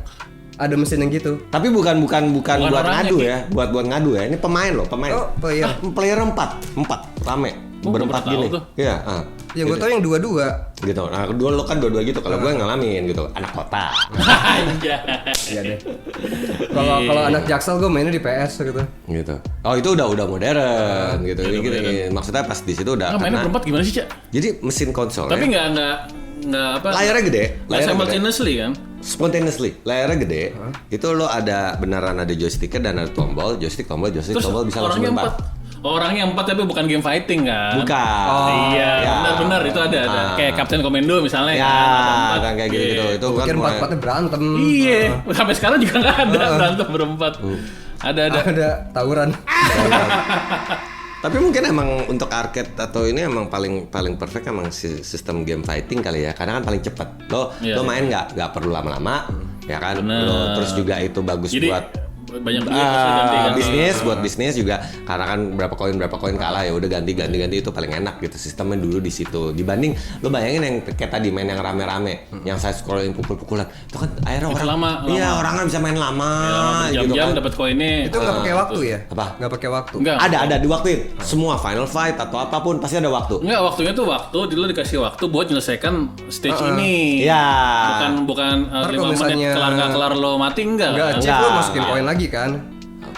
Ada mesin yang gitu. Tapi bukan buat orangnya, ngadu Ki. ya, buat ngadu ya. Ini pemain loh, pemain. Oh, player. Player 4 rame. Oh, Berempat baru gini. tahu tuh. Iya, Yang gue tau yang 2-2. gitu. Nah, kedua lo kan dua-dua gitu. Kalau gue ngalamin gitu, anak kota. Anjay. Iya deh. Kalau anak Jaksel gue mainnya di PS gitu. gitu. Oh, itu udah modern gitu. Ini maksudnya pas di situ udah Mainnya berempat gimana sih, Cak? Jadi mesin konsol Tapi ya. nggak apa? Layarnya gede, Nggak simultaneously kan? Spontaneously, layarnya gede. Itu lo ada beneran ada joysticknya dan ada tombol, joystick tombol bisa langsung orangnya berempat. 4. Orangnya 4 tapi bukan game fighting kan? Bukan. Iya, Ya. benar itu ada. Kayak Captain Commando misalnya Ya, kan. ada empat. kan kayak gitu. Iya. Itu kan Pikir mulai- 4-4-nya berantem. Iya, sampai sekarang juga nggak ada berantem berempat. Ada. Ada tawuran. Tapi mungkin emang untuk arcade atau ini emang paling perfect emang sistem game fighting kali ya, karena kan paling cepat. Lo Iya, main nggak perlu lama-lama, ya kan. Bener. Lo terus juga itu bagus Jadi buat banyak duit terus ganti. Bisnis buat bisnis juga karena kan berapa koin kalah ya udah ganti itu paling enak gitu sistemnya dulu di situ dibanding lo bayangin yang kayak tadi main yang rame-rame yang saya scrollin pukul-pukulan itu kan akhirnya Itu orang lama. iya orang kan bisa main lama gitu Jam-jam kan dapat koinnya. Itu nggak pakai waktu ya? Apa? Nggak pakai waktu. Enggak. ada diwaktuin semua final fight atau apapun pasti ada waktu Enggak, waktunya tuh dulu dikasih waktu buat menyelesaikan stage ini. Iya. Bukan Ntar 5 kalau menit misalnya- kelar nggak kelar lo mati enggak. Nggak, kan? chip lu Enggak. masukin koin lagi kan?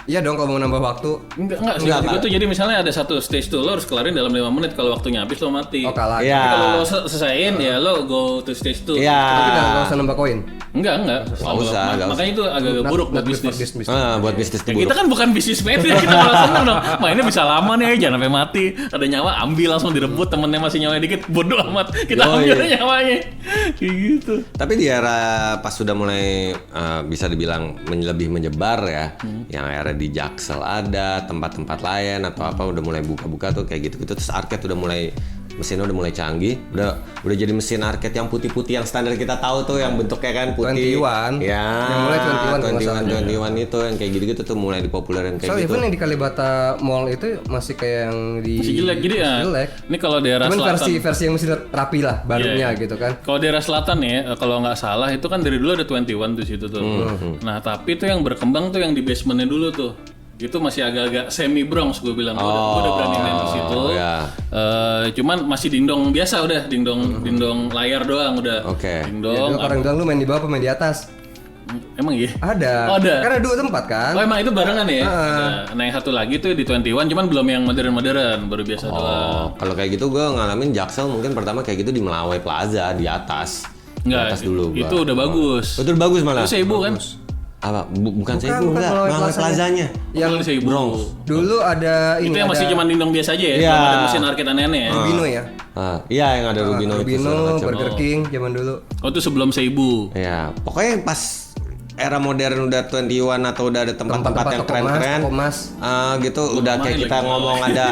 Iya dong kalau mau nambah waktu. Enggak sih. Enggak, Itu Pak. tuh jadi misalnya ada satu stage tuh lo harus kelarin dalam 5 menit, kalau waktunya habis lo mati. Oh kalah. Iya. Tapi kalau lo selesaiin ya lo go to stage 2. Iya. Tapi nggak usah nambah koin. Enggak. usah. Makanya itu agak buruk buat bisnis. Buat bisnis tuh Ya, kita buruk. kan bukan bisnis kita malah seneng dong. Mainnya bisa lama nih, jangan sampai mati. Ada nyawa ambil langsung direbut, temennya masih nyawanya dikit, bodoh amat. Kita Yoi. ambil nyawanya. Kayak gitu. Tapi di era pas sudah mulai bisa dibilang lebih menyebar ya, yang era di Jaksel ada, tempat-tempat lain atau apa udah mulai buka-buka tuh kayak gitu-gitu. Terus arcade udah mulai mesinnya udah mulai canggih, udah jadi mesin arcade yang putih-putih yang standar kita tahu tuh yang bentuknya kan putih. 21. Ya. Yang mulai 21 kalau nggak salah. 21 itu yang kayak gitu-gitu tuh mulai dipopulerin kayak So gitu. even yang di Kalibata Mall itu masih kayak yang di Masih jelek. Jadi ya, jelek. ini kalau daerah Cuman selatan. versi yang masih rapi lah barunya Iya. gitu kan. Kalau daerah selatan ya, kalau nggak salah itu kan dari dulu ada 21 tuh situ tuh. Nah tapi tuh yang berkembang tuh yang di basementnya dulu tuh. Itu masih agak-agak semi Bronx gue bilang. Gue udah berani main ke situ. ya. Cuman masih dingdong biasa udah, dingdong layar doang udah. Oke. Ya, Dingdong. dulu orang bilang lu main di bawah apa main di atas? Emang iya? Ada. Oh, ada. Kan ada 2 tempat kan? Oh emang itu barengan ya? Ada. Nah yang satu lagi tuh di 21, cuman belum yang modern, baru biasa doang. Kalau kayak gitu gue ngalamin Jaksel mungkin pertama kayak gitu di Melawai Plaza di atas. Di Enggak, atas dulu gua. itu udah bagus. Betul bagus malah. Itu 1000 kan? Apa? Bukan saya bukan enggak, Melawai Melawai Plazanya. Yang 1000. Bronx. Dulu ada ini Itu yang ada masih cuma dindong biasa aja ya? Iya. Belum ada mesin arcade aneh-aneh ya? Rubino ya. Iya yang ada Rubino itu segala Rubino, macam. Burger King zaman dulu. Oh itu sebelum 1000. Iya, pokoknya pas era modern udah 21 atau udah ada tempat-tempat yang toko keren-keren. emas. Gitu udah kayak main kita lagi. ngomong ada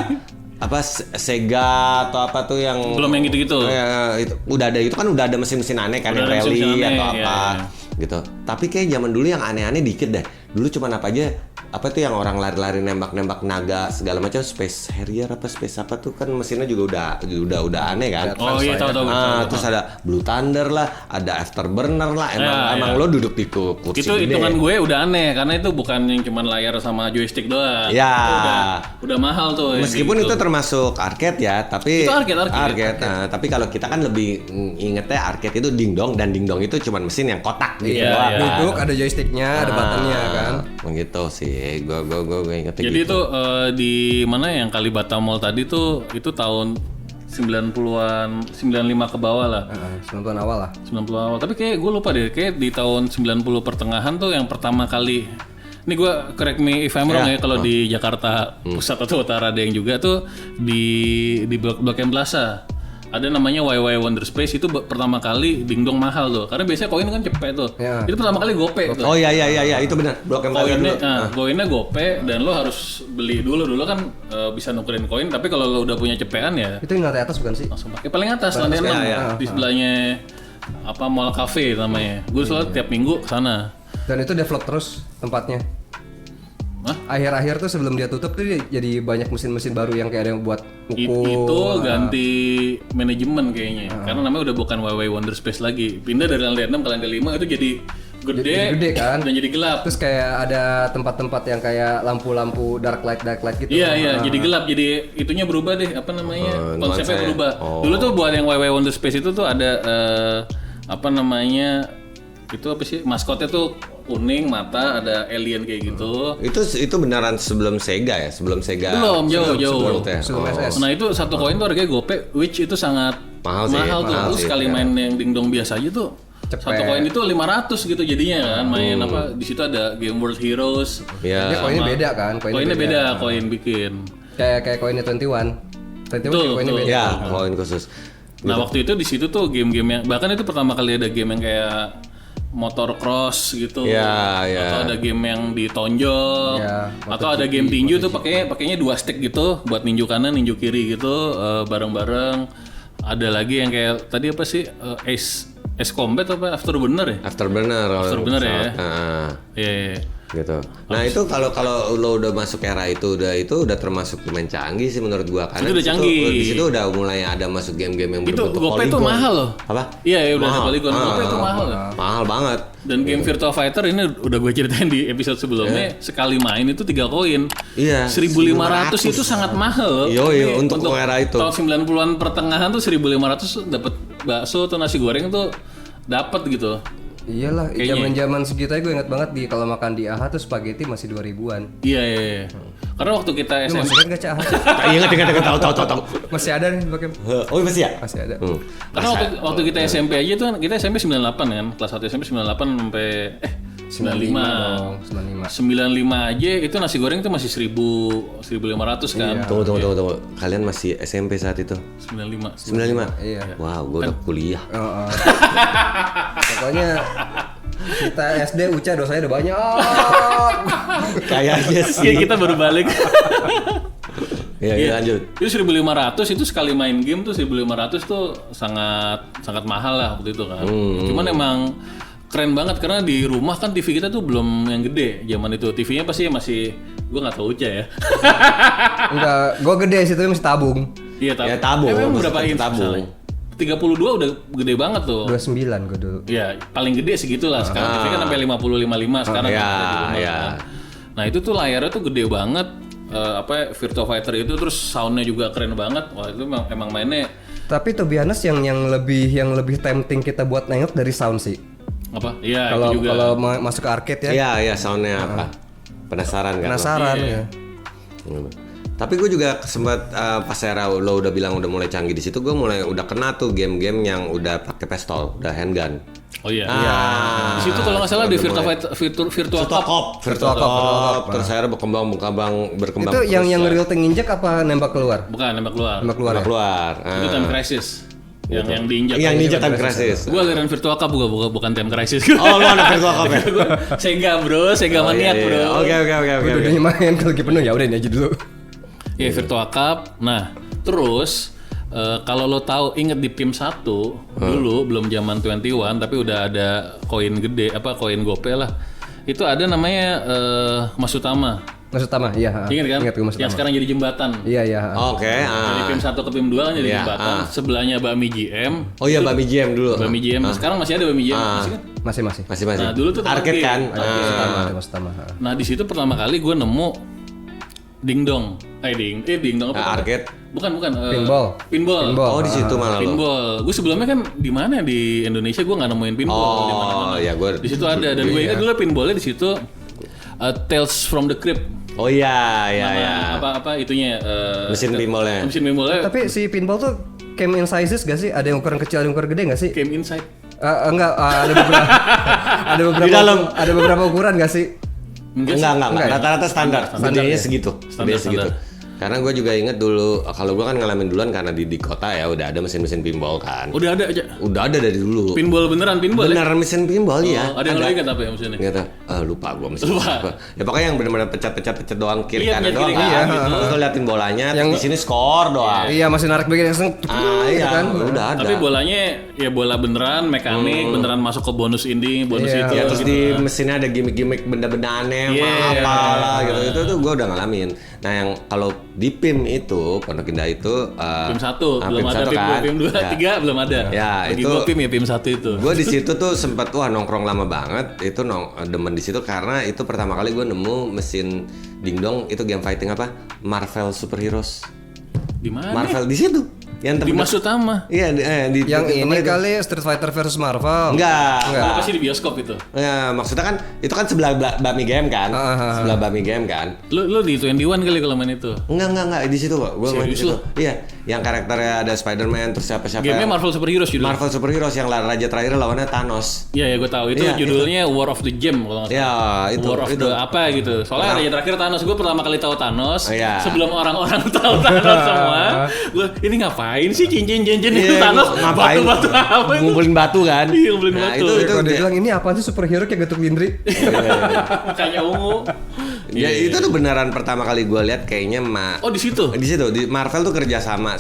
apa Sega atau apa tuh yang Belum yang gitu-gitu. Ya, itu udah ada itu kan udah ada mesin-mesin aneh kan Udah yang ada rally mesin-mesin atau aneh, apa iya. gitu. Tapi kayak zaman dulu yang aneh-aneh dikit deh. Dulu cuman apa aja apa tuh yang orang lari-lari nembak-nembak naga segala macam Space Harrier apa Space apa tuh kan mesinnya juga udah aneh kan. Oh iya tahu. Terus ada Blue Thunder lah, ada Afterburner lah. Emang lo duduk di kursi Itu gede. hitungan gue udah aneh karena itu bukan yang cuma layar sama joystick doang. Ya. Udah mahal tuh. yang Meskipun gitu. itu termasuk arcade ya, tapi Itu arcade. Nah, tapi kalau kita kan lebih ingetnya arcade itu dingdong dan dingdong itu cuma mesin yang kotak gitu Iya, doang. iya. kan. Duduk ada joysticknya, ada buttonnya kan. Begitu sih, gue ingetnya Jadi gitu. itu di mana yang Kalibata Mall tadi tuh itu tahun 90-an, 95 ke bawah lah. 90-an awal lah. 90 awal. Tapi kayak gue lupa deh, kayak di tahun 90 pertengahan tuh yang pertama kali. Ini gue correct me if I'm wrong ya kalau di Jakarta Pusat atau Utara ada yang juga tuh di Blok M Plaza. Ada namanya YY Wonder Space itu pertama kali dingdong mahal tuh. Karena biasanya koin kan cepet tuh. Ya. Itu pertama kali gope tuh. Oh iya itu benar. Blok M Plaza dulu. Koinnya gope dan lo harus beli dulu kan bisa nukerin koin. Tapi kalau lo udah punya cepean ya Itu yang lantai atas bukan sih? langsung pakai paling atas lantai 6 di sebelahnya apa Mall Cafe namanya. Gue selalu tiap minggu ke sana. Dan itu develop terus tempatnya. Hah? Akhir-akhir tuh sebelum dia tutup tuh dia jadi banyak mesin-mesin baru yang kayak ada yang buat Itu ukur. ganti manajemen kayaknya. Karena namanya udah bukan YY Wonder Space lagi. Pindah dari lantai 6 ke lantai 5 itu jadi gede, Jadi gede kan? dan jadi gelap. Terus kayak ada tempat-tempat yang kayak lampu-lampu dark light gitu. Iya, jadi gelap. Jadi itunya berubah deh, apa namanya? Konsepnya nuansanya. berubah. Dulu tuh buat yang YY Wonder Space itu tuh ada apa namanya? Itu apa sih? Maskotnya tuh kuning, mata ada alien kayak gitu. Itu beneran sebelum Sega ya? Sebelum Sega. Belum, jauh. ya? Sebelum SS. Nah itu satu koin tuh harganya gope, which itu sangat Mahal sih, tuh. mahal Terus sih, sekali ya. main yang dingdong biasa aja tuh. Cepet. Satu koin itu 500 gitu jadinya kan. Main apa? Di situ ada Game World Heroes. Iya. Dia koinnya beda kan? Koinnya beda, koin bikin. Kayak koinnya 21. 21 juga koinnya Betul. beda. Ya, koin khusus. Nah waktu itu di situ tuh game-game yang bahkan itu pertama kali ada game yang kayak motor cross gitu. Iya. Atau ada game yang ditonjol. Iya, Atau ada game tinju tuh pakainya 2 stick gitu buat ninju kanan, ninju kiri gitu bareng-bareng. Ada lagi yang kayak tadi apa sih Ace Combat apa Afterburner ya? Afterburner. Afterburner ya. Nah, Iya. gitu. Nah itu kalau lo udah masuk era itu udah termasuk lumayan canggih sih menurut gua, karena Itu udah canggih. di situ udah mulai ada masuk game-game yang Itu berbentuk GoPay itu poligon. mahal loh. Apa? Iya, udah ada poligon. GoPay itu mahal loh. Mahal banget. Dan game Virtua Fighter ini udah gue ceritain di episode sebelumnya, sekali main itu 3 koin. Iya. 1.500 itu sangat mahal. Iya, Ini untuk era itu. Tahun 90-an pertengahan tuh 1.500 dapat bakso atau nasi goreng tuh dapat gitu. Iyalah, Kayaknya. zaman segitu aja gue ingat banget kalau makan di AHA tuh spaghetti masih 2000-an. Iya. Karena waktu kita Lu SMP, masih kan gak AHA? Ingat tahu. Masih ada nih pakai. Oh masih ya? Masih ada. karena waktu kita SMP aja tuh kita SMP 98 kan, kelas 1 SMP 98 sampai 95. 95. 95 aja itu nasi goreng tuh masih 1.500 kan. Tunggu. Kalian masih SMP saat itu? 95. 95? Iya. Wow, gue udah kuliah. Pokoknya kita SD Uca dosanya udah banyak. Kayaknya sih. Iya, kita baru balik. Iya, lanjut. Itu 1.500 itu sekali main game tuh 1.500 tuh sangat mahal lah waktu itu kan. Cuman emang keren banget karena di rumah kan TV kita tuh belum yang gede zaman itu. TV-nya pasti masih gue nggak tahu Uca ya. Enggak, gue gede sih tapi masih tabung. Iya Ya, tabung, Emang masih berapa inch? tabung. 32 udah gede banget tuh. 29 gue dulu. Ya paling gede segitulah. Sekarang TV kan sampai 50-55 sekarang. Ya, kan ada di rumah, ya. kan. Nah itu tuh layarnya tuh gede banget. Virtua Fighter itu terus soundnya juga keren banget. Wah itu emang mainnya Tapi to be honest yang lebih tempting kita buat nengok dari sound sih. apa? Iya Kalau itu juga. kalau masuk ke arcade ya. Iya, soundnya apa? Penasaran kan? Penasaran Iya. ya. Tapi gue juga sempat pas era lo udah bilang udah mulai canggih di situ, gue mulai udah kena tuh game-game yang udah pakai pistol, udah handgun. Oh iya. Di situ kalau nggak salah di Virtua Cop. Virtua Cop. Terus akhirnya berkembang. Itu yang real time injek apa nembak keluar? Bukan nembak keluar. Nembak keluar. Ya? keluar. Itu Time Crisis. Yang diinjak. Yang ninja Time Crisis. Gue aliran Virtua Cop bukan Time Crisis. Oh, lo anak Virtua Cop ya? Sega maniak bro. Oke. Gue udah main kalau lagi penuh ya udah ini aja dulu. Iya Virtua Cup. Nah terus kalau lo tahu inget di PIM 1 dulu belum zaman 21 tapi udah ada koin gede koin GoPay lah. Itu ada namanya Mas Utama. Mas Utama, iya. Ingat kan? Ingat gue Mas Yang Utama. sekarang jadi jembatan. Iya. Oke. Dari PIM 1 ke PIM 2 kan jadi Iya, jembatan. Sebelahnya Bami GM. Oh iya, Bami GM dulu. Bami GM. Sekarang masih ada Bami GM. Masih kan? Masih. Masih. Nah, dulu tuh arcade kan? Mas Utama, Mas Utama. Nah di situ pertama kali gue nemu dingdong. Dingdong apa? Arcade. Bukan. Pinball. Oh, di situ malah lo. Pinball. Gue sebelumnya kan di mana di Indonesia gue nggak nemuin pinball. Di mana-mana. Oh, ya gue. Di situ ada dan gue ingat dulu pinballnya di situ Tales from the Crypt. Oh iya. Apa itunya? Mesin pinballnya. Mesin pinballnya Tapi si pinball tuh came in sizes gak sih? Ada yang ukuran kecil, ada yang ukuran gede gak sih? came inside. Enggak, ada beberapa. Di dalam. Ada beberapa ukuran gak sih? Enggak. Enggak. Rata-rata standar. Gedenya ya? segitu. Standar. Gedenya segitu. Karena gue juga inget dulu, kalau gue kan ngalamin duluan karena di kota ya udah ada mesin-mesin pinball kan. Udah ada aja. Udah ada dari dulu. Pinball beneran pinball. Ya? Beneran mesin pinball ya. Ada yang lo ingat apa ya mesinnya? Nggak tahu. Lupa gue mesin apa. Ya pokoknya yang benar-benar pecat doang kiri Iya, kanan pencet doang kiri kan. kanan, Gitu. Terus lo liatin bolanya, Yang- di sini skor doang. Iya, masih narik bagian yang Iya kan? udah ada. Tapi bolanya ya bola beneran, mekanik, beneran masuk ke bonus ini, bonus Iya. itu. Ya terus di mesinnya ada gimmick-gimmick benda-benda aneh Iya. apalah gitu. Itu tuh gue udah ngalamin. Nah yang kalau di PIM itu Pondok Indah itu PIM 1 belum ada, PIM 2, PIM 2, Ya. 3 belum ada. Ya, Bagi itu- gua PIM ya PIM 1 itu. Gue di situ tuh sempat nongkrong lama banget. Itu demen di situ karena itu pertama kali gue nemu mesin dingdong itu game fighting apa? Marvel Superheroes. Di mana? Marvel di situ. Yang Di Mas Utama. Iya di Yang di- ini kali Street Fighter versus Marvel. Enggak. Apa sih di bioskop itu? Ya, maksudnya kan itu kan sebelah Bami Game kan? Sebelah Bami Game kan? Lu di 21 kali kalau main itu. Enggak di situ kok. Gue main di Serius situ. lu? Iya, yang karakternya ada Spider-Man terus siapa-siapa. Gamenya Marvel Superheroes judulnya. Marvel Superheroes yang raja terakhir lawannya Thanos. Iya ya gue tahu itu Iya, judulnya War of the Gem kalau nggak salah. Ya, itu War of itu. the apa gitu. Soalnya raja terakhir Thanos. Gue pertama kali tahu Thanos. Iya. Sebelum orang-orang tahu Thanos semua. Gue ini ngapain sih cincin itu Iya, Thanos ngapain? batu-batu apa itu? Ngumpulin batu kan? Iya, ngumpulin Nah, batu. itu Kalau dia bilang ini apaan sih superhero kayak Gatuk Lindri? Mukanya ungu. Ya, itu tuh beneran pertama kali gue lihat kayaknya Oh di situ. di Marvel tuh kerja sama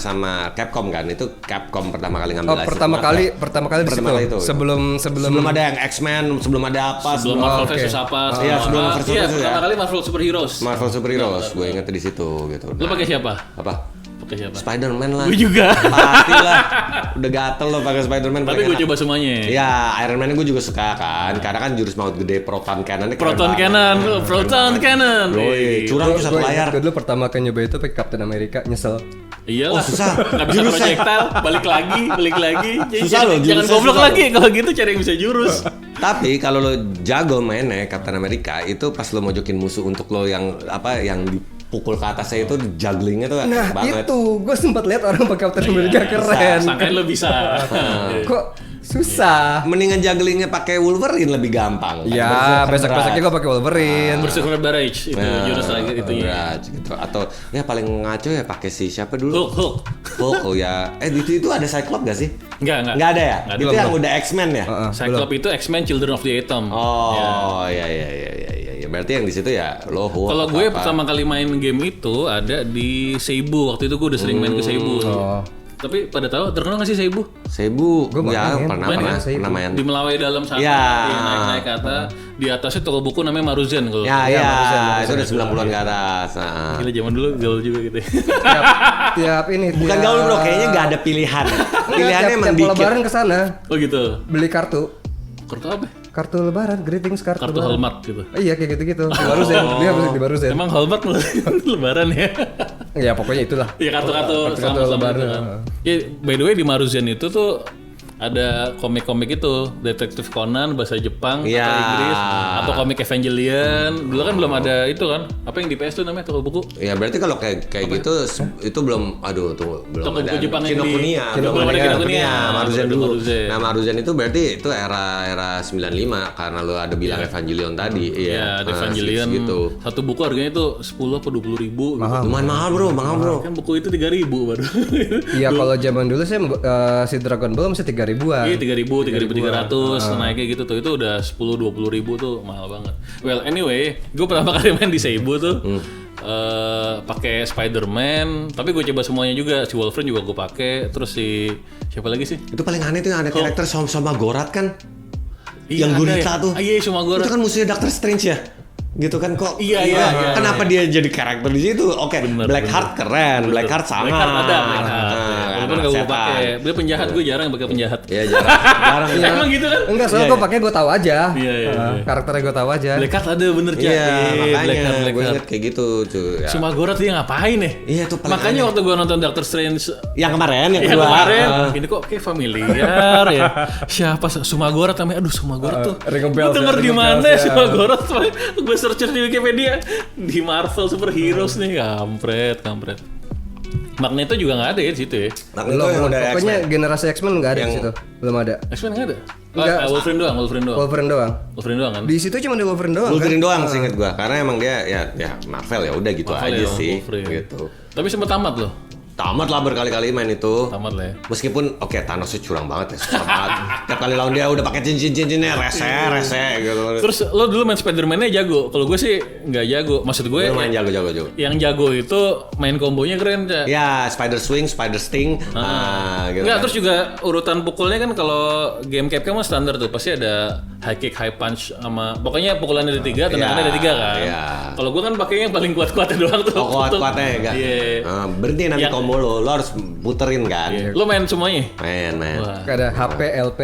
Capcom kan. Itu Capcom pertama kali ngambil license pertama kali di Pertama kali itu. situ. Sebelum ada yang X-Men, sebelum ada apa, Sebelum Marvel oke. versus apa? Iya, sebelum Marvel versus ya. pertama kali Marvel Superheroes. Marvel Superheroes, gue inget di situ gitu. Lu pakai siapa? Apa? Pakai siapa? Spider-Man lah. Gue juga. Pastilah. Udah gatel lo pakai Spider-Man. Tapi gue coba semuanya. Ya, Iron Man gue juga suka kan. Karena kan jurus maut gede proton cannon-nya keren Proton banget. Cannon. Yoi, curang tuh satu layar. Gue dulu pertama kali nyoba itu pakai Captain America, nyesel. Iyalah. Oh, susah. Nggak bisa Jurusnya. projectile, balik lagi. Susah loh, Jangan jurusnya goblok susah lagi kalau gitu cari yang bisa jurus. Tapi kalau lo jago mainnya Captain America itu pas lo mojokin musuh untuk lo yang dipukul ke atasnya itu jugglingnya tuh Nah banget. itu gue sempat lihat orang pakai Captain America keren. Sangkain lo bisa. Kok susah? Mendingan jugglingnya pakai Wolverine lebih gampang. Ya besok-besoknya gue pakai Wolverine. Bersyukur Barrage itu jurus lagi itunya. Gitu. Atau ya paling ngaco ya pakai si siapa dulu? Hulk. Oh ya. Itu ada Cyclops gak sih? Enggak. Nggak ada ya? Nggak Itu ada. yang udah X-Men ya? Cyclops itu X-Men Children of the Atom. Oh, ya. Berarti yang di situ ya lo Hulk. Kalau gue apa. pertama kali main game itu ada di Seibu. Waktu itu gue udah sering main ke Seibu. Tapi pada tahu terkenal nggak sih Seibu? Seibu, Gua ya main pernah Seibu. main. Di Melawai dalam sana, Ya. naik ke atas. Di atasnya toko buku namanya Maruzen kalau. Ya, itu udah Maruzen. 90-an ke atas. Nah. Gila zaman dulu gaul juga gitu. Tiap ini. Bukan gaul bro, kayaknya nggak ada pilihan. Pilihannya emang tiap dikit. lebaran ke sana Oh gitu. beli kartu. Kartu apa? Kartu lebaran, greetings kartu Kartu lebaran. Hallmark gitu. Iya kayak gitu-gitu. Di Baruzen, dia beli di Baruzen. Emang Hallmark lebaran ya? Ya pokoknya itulah. Ya kartu-kartu Kartu selama lebaran. itu kan. Ya, by the way di Maruzen itu tuh ada komik-komik itu, Detektif Conan bahasa Jepang Iya. atau Inggris atau komik Evangelion. Dulu kan belum ada itu kan. Apa yang di PS tuh namanya toko buku? Ya berarti kalau kayak gitu itu belum belum Toko ada. buku Jepang yang Kinokuniya, belum ada Kinokuniya. Maruzen dulu. Maruzen. Nah, Maruzen itu berarti itu era 95 karena lo ada bilang Evangelion tadi. Iya, ada Evangelion. Gitu. Satu buku harganya tuh 10 apa 20 ribu. Lumayan mahal bro. Kan buku itu 3.000 baru. Iya kalau zaman dulu saya si Dragon Ball masih 3.000-an. Iya 3.300 naiknya gitu tuh, itu udah 10-20 ribu tuh mahal banget. Well anyway, gue pertama kali main di Seibu tuh pakai Spider-Man, tapi gue coba semuanya juga. Si Wolverine juga gue pakai, terus si siapa lagi sih? Itu paling aneh tuh yang ada karakter sama Gorat kan. Iya, Yang ada gurita ya? tuh. Iya, Shumagora. Itu kan musuhnya Doctor Strange ya. Gitu kan kok. Iya. Kenapa dia jadi karakter di situ? Oke, Blackheart keren, Blackheart sama. Blackheart ada, Blackheart. Walaupun gak gue setan. pakai. Dia penjahat, gue jarang pakai penjahat. Iya jarang. Emang gitu kan? Enggak, soalnya gue pakai gue tahu aja. Iya. Karakternya gue tahu aja. Blackheart ada bener Cak. Iya, makanya gue Blackheart. inget kayak gitu cuy. Ya. Shumagora dia ngapain ya? Iya, tuh paling Makanya aneh. waktu gue nonton Doctor Strange Yang kemarin, yang ya kedua. kemarin, ini kok kayak familiar ya. Siapa Shumagora namanya? Aduh Shumagora tuh. Ring a bell, Gue denger ring di a mana bell, ya ya. Shumagora? Gue search di Wikipedia di Marvel Superheroes nih, kampret. Magneto juga nggak ada ya di situ ya. Magneto yang udah Pokoknya X-Men. generasi X-Men nggak ada di Yang- situ. Belum ada. X-Men nggak ada? Nggak. Wolverine doang. Wolverine doang. Wolverine doang kan? Di situ cuma ada Wolverine doang. Wolverine kan? doang seinget gua, karena emang dia ya Marvel ya udah gitu Marvel aja ya, sih. Wolverine. Gitu. Tapi sempet tamat loh. Tamat lah berkali-kali main itu. Tamat lah ya. Meskipun oke Thanos curang banget ya, susah banget. Tiap kali lawan dia udah pakai cincin-cincinnya rese gitu. Terus lo dulu main Spider-Man-nya jago. Kalau gue sih nggak jago. Maksud gue Gue main jago-jago juga. yang jago itu main kombonya keren, Cak. Ya, Spider Swing, Spider Sting, gitu. Enggak, kan. terus juga urutan pukulnya kan kalau game Capcom mah standar tuh pasti ada high kick, high punch sama pokoknya pukulannya ada 3, tendangannya ada 3 kan. Iya. Kalau gua kan pakainya yang paling kuat-kuatnya doang tuh. Oh, kuat-kuatnya ya, enggak? Iya. Berhenti nanti Yang- combo lo harus puterin kan. Lo main semuanya? Main. Wah. Ada HP, LP,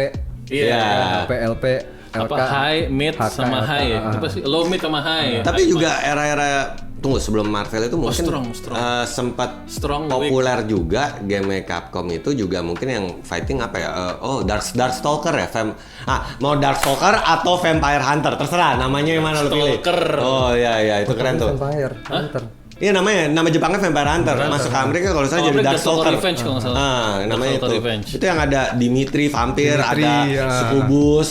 Iya. HP, LP, LK. Apa high, mid HK, sama high ya? LK. Apa sih? Low, mid sama high. Tapi juga era-era tunggu sebelum Marvel itu mungkin strong. sempat Strong, populer juga game Capcom itu juga mungkin yang fighting apa ya? Darkstalker ya, mau Darkstalker atau Vampire Hunter terserah namanya yang mana lo pilih. Stalker. Oh iya itu keren tuh. Vampire Hunter. Iya nama Jepangnya Vampire Hunter. Masuk ke Amerika kalau saya jadi Darkstalker Darkstalker. Revenge kalau nggak salah. Namanya Darkstalker itu. Revenge. Itu yang ada Dimitri vampir, Dimitri, ada ya. Succubus,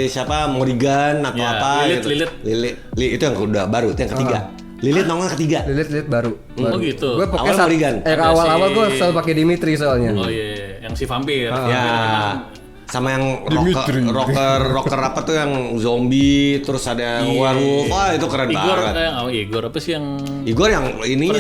siapa Morrigan atau Ya, apa Lilith. Lilith itu yang udah baru, itu yang ketiga. Lilith nongol ketiga. Lihat baru. Oh gitu. Gue pakai Awal Morrigan. era Ada awal-awal si- gue selalu pakai Dimitri soalnya. Oh iya, yang si vampir. Ya. sama yang rocker apa tuh yang zombie, terus ada yang werewolf. Wah, itu keren banget. Igor apa sih yang Igor yang ininya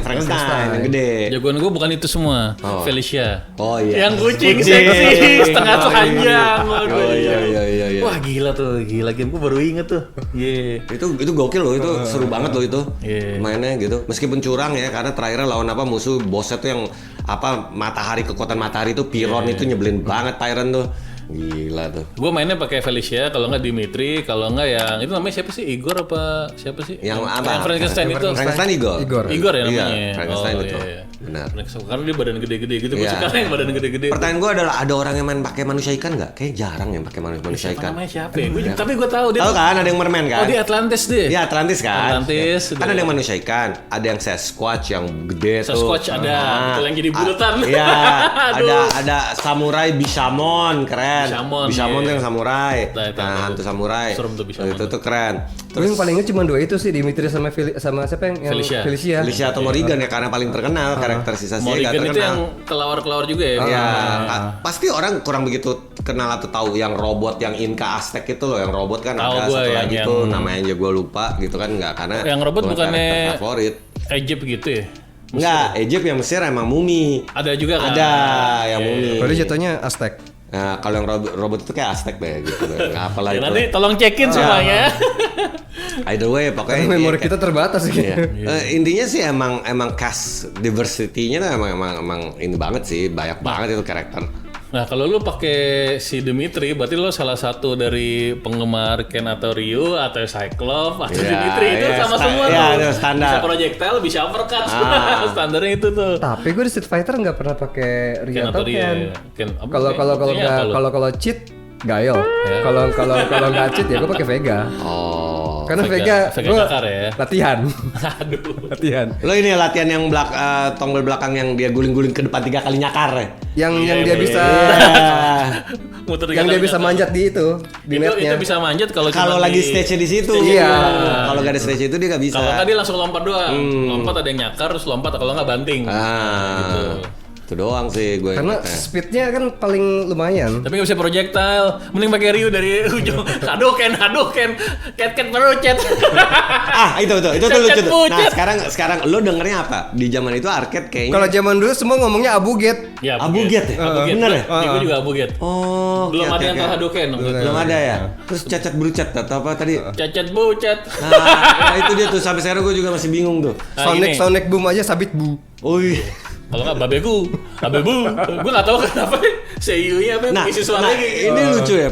Frankenstein yang gede. Jagoan gue bukan itu semua. Felicia. Oh iya. Yang kucing seksi setengah telanjang. Oh iya. Wah, gila tuh. Gila game gue baru inget tuh. Iya. Itu gokil loh, itu seru banget loh itu. Yeah. Mainnya gitu. Meskipun curang ya, karena terakhirnya lawan apa musuh bosnya tuh yang apa kekuatan matahari itu Piron itu nyebelin banget Pyron tuh. Gila tuh. Gue mainnya pakai Felicia, kalau nggak Dimitri, kalau nggak yang itu namanya siapa sih? Igor apa siapa sih? Yang apa? Yang Frankenstein itu. Frankenstein Igor ya namanya. Iya, Frankenstein itu. Iya. Benar. Karena dia badan gede-gede gitu. Gue suka yang badan gede-gede. Pertanyaan gue adalah ada orang yang main pakai manusia ikan nggak? Kayak jarang yang pakai manusia ikan. Namanya siapa ya? Tapi gue tahu dia. Tahu kan ada yang merman kan? Oh, di Atlantis deh. Iya Atlantis kan. Atlantis. Kan ada yang manusia ikan, ada yang Sasquatch yang gede tuh. Sasquatch ada, betul yang jadi buletan. Iya, ada samurai Bishamon, keren. Bishamon tuh yang samurai. Nah, hantu samurai. Serem tuh Bishamon. Itu tuh keren. Gue yang paling inget cuma 2 itu sih, Dimitri sama siapa yang Felicia. Felicia atau Morrigan ya karena paling terkenal karakter sisa Morrigan itu yang kelawar-kelawar juga ya. Iya, pasti orang kurang begitu kenal atau tahu yang robot yang Inca Aztec itu loh, yang robot kan Tahu ada gua satu lagi yang- tuh namanya aja gue lupa gitu kan nggak karena Yang robot bukan bukannya karakter favorit. Egypt gitu ya. Enggak, Egypt yang Mesir emang mumi. Ada juga kan. Ada yang mumi. Kalau dia jatuhnya Aztec. Nah, kalau yang robot itu kayak Aztec deh gitu. Nggak apalah Ya, itu. nanti tolong cekin semuanya. Either way pokoknya Karena memori kita terbatas gitu. intinya sih emang cast diversity-nya tuh emang ini banget sih, banyak banget itu karakter. Nah, kalau lu pakai si Dimitri, berarti lu salah satu dari penggemar Ken atau Ryu atau Cyclops atau Iya, Dimitri itu iya, sama semua iya, tuh. itu standar. Bisa projectile, bisa uppercut. Standarnya itu tuh. Tapi gue di Street Fighter nggak pernah pakai Ryu Ken atau atau Ryu. Ken. Ken apa? Kalau cheat Gael. Kalau nggak cheat ya gue pakai Vega. Oh. Karena Vega Vega gue Jakar ya. latihan. Aduh. Latihan. Lo ini latihan yang tombol belakang yang dia guling-guling ke depan 3 kali nyakar ya? Yang dia bisa Muter yang dia bisa manjat di itu di netnya. Itu bisa manjat kalau Kalau lagi stage di situ. Iya. Kalau nggak ada stage itu dia nggak bisa. Kalau tadi langsung lompat doang. Lompat ada yang nyakar terus lompat kalau nggak banting. gitu. Itu doang sih gue. Karena speednya kan paling lumayan. Tapi nggak bisa projectile. Mending pakai Ryu dari ujung. Hadoken, cat perucet. itu lucu Cet-cet tuh. Nah, pucet. sekarang lo dengernya apa? Di zaman itu arcade kayaknya. Kalau zaman dulu semua ngomongnya Abuget. Ya, Abuget ya? Bener ya? Di gue juga Abuget. Oh, Belum oke, ada yang oke. tahu Hadoken. Belum ada ya. Terus cacat berucat atau apa tadi? Cacat bucat. Nah, itu dia tuh sampai sekarang gue juga masih bingung tuh. Sonic Boom aja sabit bu. Wih. Kalau nggak babeku, abebu. Gue nggak tahu kenapa seiyunya apa Nah, isi suaranya gitu. ini lucu ya.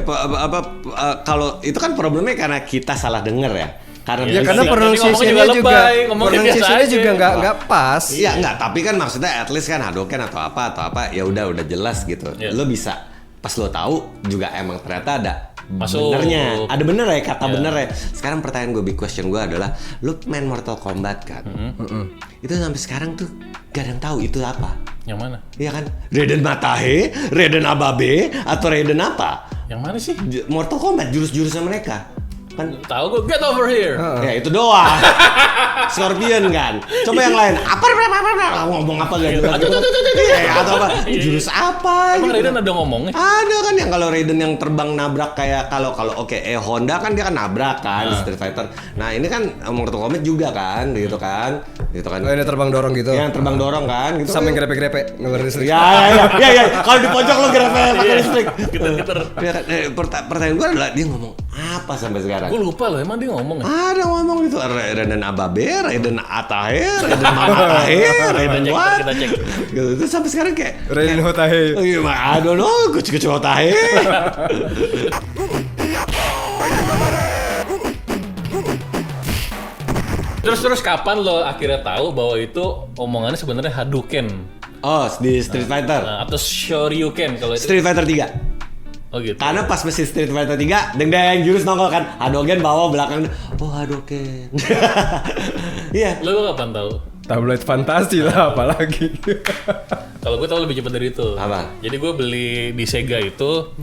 Kalau itu kan problemnya karena kita salah denger ya. Karena Ya karena Tadi pronunciation-nya ngomongnya juga ngomongnya biasa pronunciation-nya aja. juga nggak pas. Iya enggak, tapi kan maksudnya at least kan Hadoken atau apa ya udah jelas gitu. Iya. Lo bisa pas lo tahu juga emang ternyata ada Masuk. benernya. Ada bener ya kata bener ya. Sekarang pertanyaan gue big question gue adalah lo main Mortal Kombat kan? Itu sampai sekarang tuh gak ada yang tahu itu apa. Yang mana? Iya kan? Raiden Matahe, Raiden Ababe, atau Raiden apa? Yang mana sih? Mortal Kombat jurus-jurusnya mereka kan Tahu gue, get over here. ya itu doang. Scorpion kan. Coba yang lain. Apa ngomong apa gak jelas. Atau apa? Jurus apa Emang gitu. Raiden ada ngomongnya? Ada kan yang kalau Raiden yang terbang nabrak kayak kalau Honda kan dia kan nabrak kan di Street Fighter. Nah, ini kan Mortal Kombat juga kan gitu kan. Gitu kan. Oh, ini terbang dorong gitu. Yang terbang dorong kan gitu. Sampai kan. grepe-grepe ngeluarin listrik. Ya. Kalau di pojok lo grepe pakai listrik. Geter-geter. Ya kan, pertanyaan gue adalah dia ngomong apa sampai sekarang? Gue lupa loh, emang dia ngomong ya? Ada ngomong gitu, Raiden Ababe, Raiden Atahe, Raiden Matahe, Raiden Kita what? cek, kita cek. Gitu, itu sampai sekarang kayak Raiden Hotahe. oh iya, I don't know, kucu-kucu Hotahe. Terus kapan lo akhirnya tahu bahwa itu omongannya sebenarnya Hadouken? Oh, di Street Fighter. Atau Shoryuken kalau itu? Street Fighter 3. Oh gitu. Karena pas mesin Street Fighter 3, deng jurus nongol kan. Hadouken bawah belakang. Oh, Hadouken. Iya. Lo kapan tahu? Tabloid fantasi lah apalagi. Kalau gue tahu lebih cepat dari itu. Apa? Jadi gue beli di Sega itu,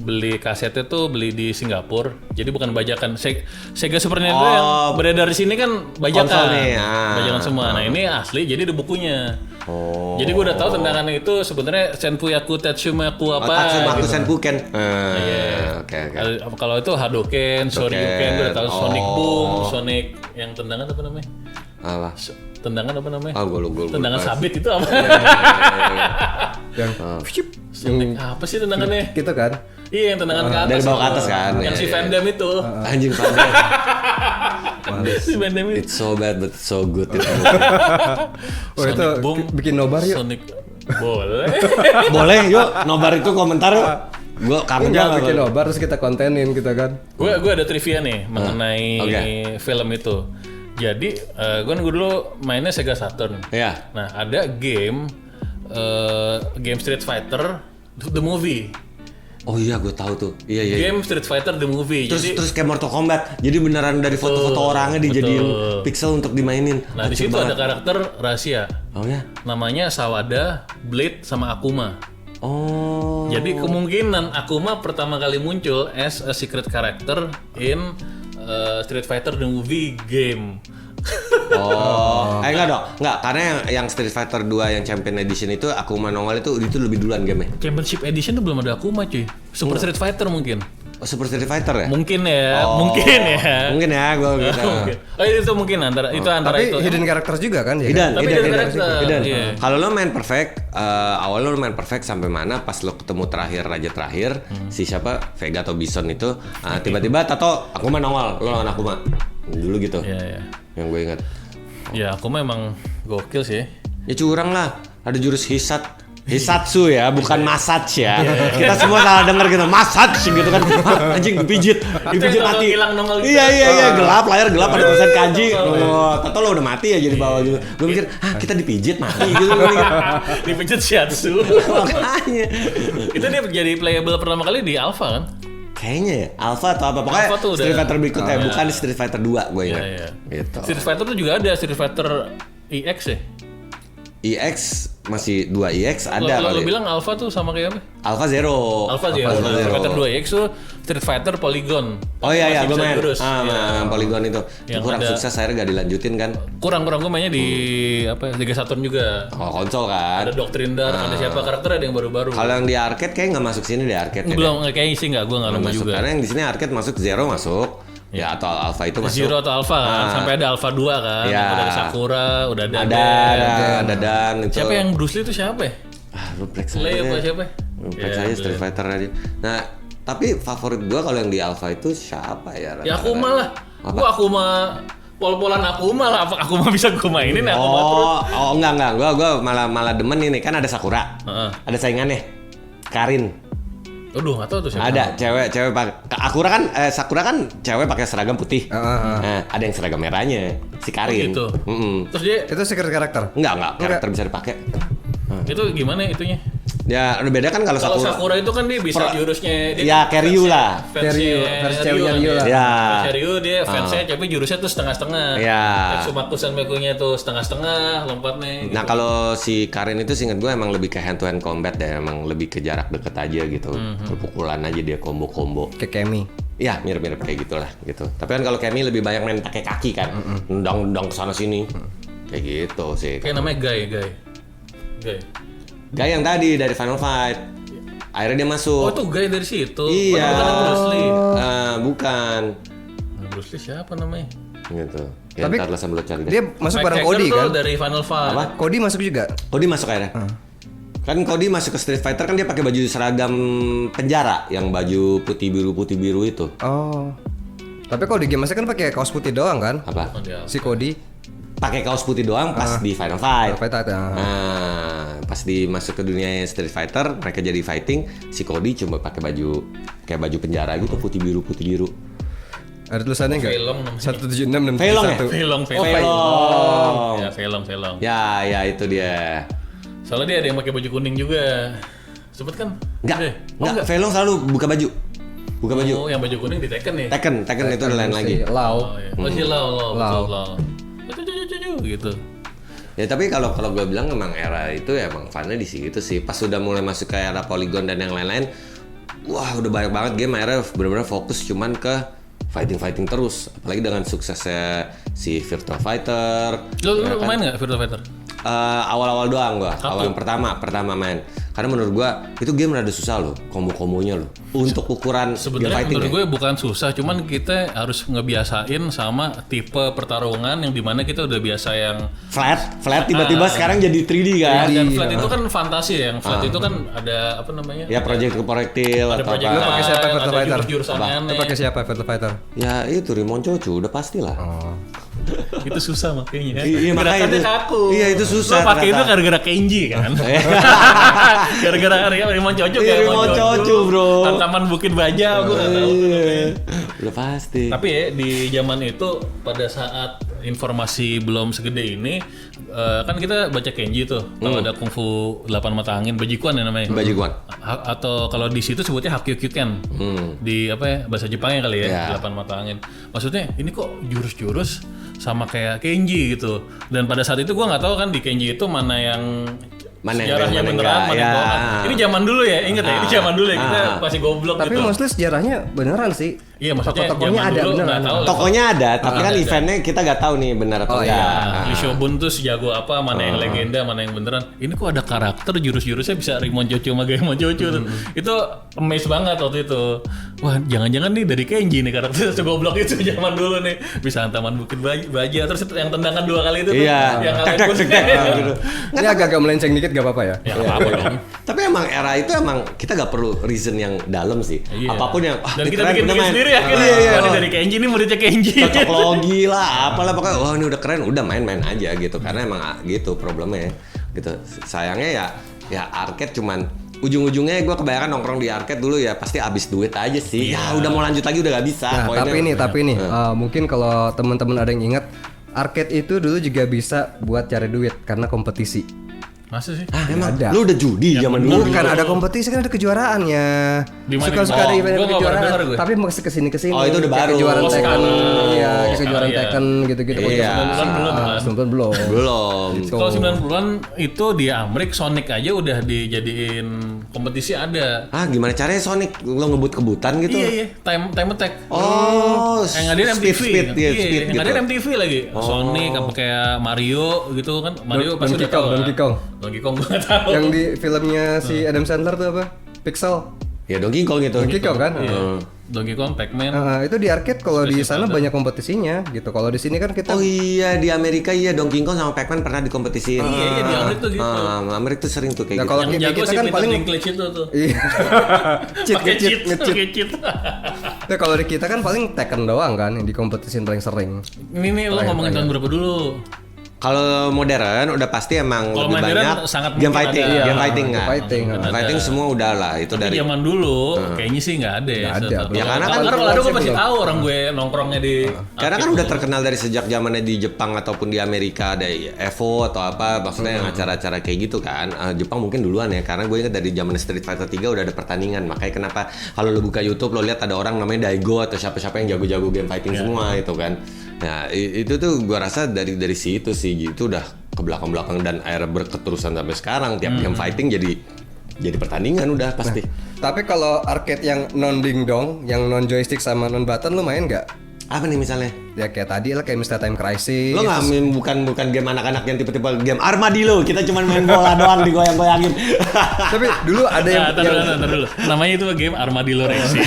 beli kasetnya tuh beli di Singapura. Jadi bukan bajakan. Sega Super Nintendo yang beredar di sini kan bajakan. Konsolnya, Bajakan semua. Nah ini asli, jadi ada bukunya. Oh. Jadi gue udah tahu tendangannya itu sebenarnya Senpuyaku Tetsumaku apa. Tatsumaku gitu. Senpuken. Iya. Oke. Kalau itu Hadouken, Shoryuken, gue udah tahu Sonic Oh. Boom, Sonic yang tendangan apa namanya? Apa? Tendangan apa namanya? Gue Tendangan sabit itu apa? Yang Sonic apa sih tendangannya? gitu kan. Iya, yang tendangan ke atas. dari bawah ke atas kan. Yang si Iya, Van Damme itu. Anjing Van Si Van Damme itu. It's so bad but so good itu. Oh itu Sonic Boom. bikin nobar yuk. Sonic boleh. Boleh yuk nobar itu komentar yuk. Gue kangen Enggak banget. bikin nobar terus kita kontenin kita kan. Gue ada trivia nih mengenai oke. film itu. Jadi gue dulu mainnya Sega Saturn. Iya. Nah ada game Street Fighter the movie. Oh iya gue tahu tuh. Iya. Game Street Fighter the movie. Terus kayak Mortal Kombat. Jadi beneran dari foto-foto orangnya dijadiin pixel untuk dimainin. Nah di Lucu situ ada banget. karakter rahasia. Oh ya. Namanya Sawada, Blade, sama Akuma. Oh. Jadi kemungkinan Akuma pertama kali muncul as a secret character in Street Fighter the movie game. Oh. Enggak dong. Enggak, karena yang Street Fighter 2 yang Champion Edition itu Akuma nongol itu lebih duluan game-nya. Championship Edition tuh belum ada Akuma cuy. Super Street Fighter mungkin. Oh, Super Street Fighter ya? Mungkin ya, Oh. mungkin ya. Mungkin ya, gue gitu. Mungkin. Oh itu mungkin antara Tapi itu. hidden character juga kan ya. Hidden, Tapi hidden, hidden hidden. character, iya. Kalau lo main perfect, awal lo main perfect sampai mana? Pas lo ketemu raja terakhir, si siapa Vega atau Bison itu, tiba-tiba tato Akuma nongol, lo lawan Akuma. Dulu gitu. Iya. Yang gue ingat. Ya Akuma emang gokil sih. Ya curang lah, ada jurus Hisatsu ya, bukan massage ya. Kita semua salah denger gitu, massage gitu kan. Hah, anjing dipijit nongol mati. hilang, nongol gitu. Iya, gelap, layar gelap ada tulisan kanji. Oh, tato lo udah mati ya jadi bawah gitu. Gue mikir, kita dipijit mati gitu. Gue mikir. Dipijit shiatsu. Makanya. Itu dia jadi playable pertama kali di Alpha kan? Kayaknya ya, Alpha atau apa. Pokoknya Alpha tuh Street udah- Fighter berikutnya, bukan Street Fighter 2 gue ingat. Iya. Gitu. Street Fighter tuh juga ada Street Fighter EX ya? EX masih 2 EX ada Lo kali. bilang Alpha tuh sama kayak apa? Alpha Zero. Alpha Zero. Street Fighter 2 EX tuh Street Fighter Polygon. Oh iya, Masih gue bisa main. diurus. Iya. Polygon itu. Yang Kurang ada- sukses, akhirnya gak dilanjutin kan. Kurang gue mainnya di apa Sega Saturn juga. Oh, konsol kan. Ada Doctrine Dark, ada siapa karakter ada yang baru-baru. Kalau yang di arcade kayak nggak masuk sini di arcade. Belum kayaknya sih gue nggak nemu masuk. juga. Karena yang di sini arcade masuk Zero masuk. Ya atau Alpha itu masuk. Zero atau Alpha kan? Sampai ada Alpha 2 kan. Iya. Udah ada Sakura, udah ada Ada Dan itu. Siapa yang Bruce Lee itu siapa ya? Lu break Lay apa saja. siapa? Break saja Street Fighter aja. Nah, tapi favorit gua kalau yang di Alpha itu siapa ya? Ya Akuma lah. Gua Akuma pol-polan Akuma lah. Apa Akuma bisa gue mainin ya Akuma terus. Oh enggak. Gua malah demen ini kan ada Sakura. Heeh. Ada saingannya. Karin. Aduh, enggak tahu tuh siapa. Ada cewek pakai Sakura kan cewek pakai seragam putih. Nah, ada yang seragam merahnya. Si Karin. gitu. Mm-mm. Terus dia Itu secret karakter. Enggak, karakter bisa dipakai. itu gimana itunya? Ya, udah beda kan kalau Kalau Sakura. Sakura itu kan dia bisa jurusnya dia Ya, Keryu lah. Keryu, versi ceweknya Ryu lah. Ya. Keryu dia fansnya tapi jurusnya tuh setengah-setengah. Ya. Tetsumaku Senmekunya tuh setengah-setengah lompatnya. Nah, kalau si Karin itu seinget gue emang lebih ke hand to hand combat deh, emang lebih ke jarak deket aja gitu. Pukulan aja dia combo-combo. Kayak Kemi. Ya, mirip-mirip kayak gitulah gitu. Tapi kan kalau Kemi lebih banyak main pakai kaki kan. Nendang kesana sini. Kayak gitu sih. Kayak namanya Guy. Guy yang tadi dari Final Fight. Akhirnya dia Oh masuk. itu Guy dari situ. Iya. Bukan Bruce Lee. Bukan. Nah, Bruce Lee siapa namanya? Gitu. Ya, Tapi ntar lah sambil lo cari deh. Dia masuk Mike bareng Hacker Cody tuh kan? dari Final Fight. Apa? Cody masuk juga. Cody masuk akhirnya. Kan Cody masuk ke Street Fighter kan dia pakai baju seragam penjara yang baju putih biru itu. Oh. Tapi kalau di game kan pakai kaos putih doang kan? Apa? Oh, dia. Si Cody. Pakai kaos putih doang pas di Final Fight. Fight ya. Nah, pas masuk ke dunia Street Fighter, mereka jadi fighting, si Cody cuma pakai baju kayak baju penjara gitu putih biru. Ada tulisannya enggak? Velong namanya. 176 Velong ya? Velong. Velong. Ya, Velong. Ya itu dia. Soalnya dia ada yang pakai baju kuning juga. Sebut kan? Enggak, Oh, enggak. Velong selalu buka baju. Oh, yang baju kuning di Tekken nih. Tekken itu lain lagi. Lau. Oh, iya. Oh, si Lau. Lau. Lau. Gitu. Ya tapi kalau gue bilang emang era itu ya emang funnya di situ sih. Pas sudah mulai masuk ke era Polygon dan yang lain-lain, wah udah banyak banget game akhirnya benar-benar fokus cuman ke fighting terus. Apalagi dengan suksesnya si Virtua Fighter. Lu ya kan? main nggak Virtua Fighter? awal-awal doang gua. Awal yang pertama main. Karena menurut gua itu game rada susah loh, kombo-kombonya loh. Untuk ukuran game Sebenarnya fighting. menurut gue bukan susah, cuman kita harus ngebiasain sama tipe pertarungan yang dimana kita udah biasa yang Flat tiba-tiba sekarang jadi 3D kan. dan flat itu kan fantasi ya, yang flat itu kan ada apa namanya? Ya projectile Ada atau project apa. Lu pakai siapa ada Virtua Fighter? jurus-jurusan Lu aneh. pakai siapa Virtua Fighter? Ya itu Rimon Cocu udah pastilah. Itu susah makanya. Iya, makanya Gerakannya itu. kaku. Iya, itu susah Gua pakai itu ternyata. gara-gara Kenji kan. Gara-gara Rimon Cocu Iya, kayak Rimon Cocu, bro. Hantaman Bukit Baja gua enggak tahu. Iya. Udah pasti. Tapi ya di zaman itu pada saat informasi belum segede ini kan kita baca Kenji tuh. Kalau ada kungfu 8 mata angin, Bajikuan ya namanya. Bajikuan. Atau kalau di situ sebutnya Hakyukyuken. Di apa ya bahasa Jepangnya kali ya, Ya. 8 mata angin. Maksudnya ini kok jurus-jurus sama kayak Kenji gitu. Dan pada saat itu gua nggak tahu kan di Kenji itu mana yang Mana yang sejarahnya mana beneran, enggak, mana yang ya. bohongan. Ini zaman dulu ya, inget ya, ini zaman dulu ya kita masih goblok Tapi gitu. mostly sejarahnya beneran sih. Iya maksudnya Tokoh-tokohnya zaman ada dulu beneran. nggak tahu. Tokonya ada, tapi kan ada. eventnya kita nggak tahu nih benar atau Oh, enggak. iya. Di Shogun tuh sejago apa, mana yang legenda, mana yang beneran. Ini kok ada karakter jurus-jurusnya bisa Rimon Cocu sama Gaemon Cocu tuh. Itu amaze banget waktu itu. Wah, jangan-jangan nih dari Kenji nih karakter segoblok itu zaman dulu nih. Bisa hantaman Bukit Baja, terus yang tendangan 2 kali itu tuh. Iya. Yang Tek, kalian tek, tek, tek, gitu. Ini agak-agak melenceng dikit gak apa-apa ya? Ya nggak apa-apa dong. Tapi emang era itu emang kita nggak perlu reason yang dalam sih. Iya. Apapun yang Dan ini kita keren, bikin bener, main. sendiri akhirnya. Iya, iya. Wah, ini dari Kenji nih muridnya Kenji. Cocok logi lah, apalah pokoknya wah ini udah keren, udah main-main aja gitu. Karena emang gitu problemnya gitu. Sayangnya ya arcade cuman ujung-ujungnya gue kebanyakan nongkrong di arcade dulu ya pasti habis duit aja sih. Ya udah mau lanjut lagi udah gak bisa. Nah, Poinnya- tapi nih, mungkin kalau teman-teman ada yang ingat, arcade itu dulu juga bisa buat cari duit karena kompetisi. Masa sih? Ah, emang ada. lu udah judi zaman dulu. Bukan ada kompetisi, kan ada kejuaraannya. Di mana? Suka-suka ada Oh, event gua nggak kejuaraan, pernah dengar gue. tapi masih kesini-kesini. Oh, itu udah Kayak baru. Kejuaraan Oh, Tekken, sekarang. iya, Oh, kejuaraan iya. Tekken gitu-gitu. Iya. 90-an belum kan? 90-an belum. Belum. Kalau 90-an itu di Amerika Sonic aja udah dijadiin kompetisi ada. Ah, gimana caranya Sonic lo ngebut-kebutan gitu? Iya, time attack. Oh, Yang ngadain MTV. speed, Iya, speed yang gitu. ngadain MTV lagi. Sonic apa kayak Mario gitu kan. Mario pasti Donkey udah tahu. Kong, lah. Donkey Kong. Donkey Kong gue nggak tahu. Yang di filmnya si Adam Sandler tuh apa? Pixel. Ya Donkey Kong gitu. Donkey Kong kan? Iya. Donkey Kong, Pac-Man. Itu di arcade kalau di sana banyak kompetisinya gitu. Kalau di sini kan kita Oh iya di Amerika iya Donkey Kong sama Pac-Man pernah dikompetisiin. Iya, di Amerika tuh gitu. Amerika tuh sering tuh Nah, kayak kalau gitu. Yang jago kita sih kan Peter paling Dinklage itu tuh. Iya. cheat, Pakai nge-cheat, nge-cheat. pakai cheat. Nah, kalau di kita kan paling Tekken doang kan yang dikompetisin paling sering. Ini nih lo ngomongin tahun berapa dulu? Kalau modern udah pasti emang Kalau lebih modern banyak sangat game mungkin fighting, ada. game fighting Game nggak? fighting, Game fighting semua udah lah itu Tapi dari. zaman dulu kayaknya sih nggak ada ya. Nggak ada, setahu. belum. Ya, karena kan Karena kalau ada gue pasti belum. tahu orang gue nongkrongnya di. Karena kan udah terkenal dari sejak zamannya di Jepang ataupun di Amerika ada Evo atau apa maksudnya yang acara-acara kayak gitu kan. Jepang mungkin duluan ya karena gue ingat dari zaman Street Fighter 3 udah ada pertandingan. Makanya kenapa kalau lo buka YouTube lo lihat ada orang namanya Daigo atau siapa-siapa yang jago-jago game fighting semua itu kan. Nah, itu tuh gue rasa dari situ sih gitu udah ke belakang-belakang dan akhirnya berketerusan sampai sekarang tiap game fighting jadi pertandingan udah pasti. Tapi kalau arcade yang non dingdong, yang non joystick sama non button lu main nggak? Apa nih misalnya? Ya kayak tadi lah, kayak Mr. Time Crisis. Lo nggak main bukan game anak-anak yang tipe-tipe game Armadillo, kita cuma main bola doang digoyang-goyangin. Tapi dulu ada yang, Ntar dulu. Namanya itu game Armadillo Racing.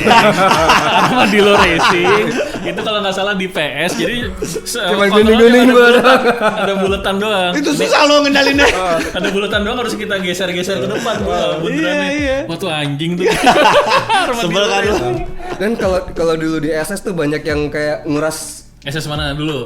Armadillo Racing itu kalau nggak salah di PS. Jadi Cuman kontrolnya gunting-gunting ada doang. ada bulatan doang. Itu susah lo ngendalinnya. Ada bulatan doang harus kita geser-geser ke depan. Iya. Wah tuh anjing tuh. Sebel kan lo. dan kalau dulu di SS tuh banyak yang kayak nguras SS mana dulu?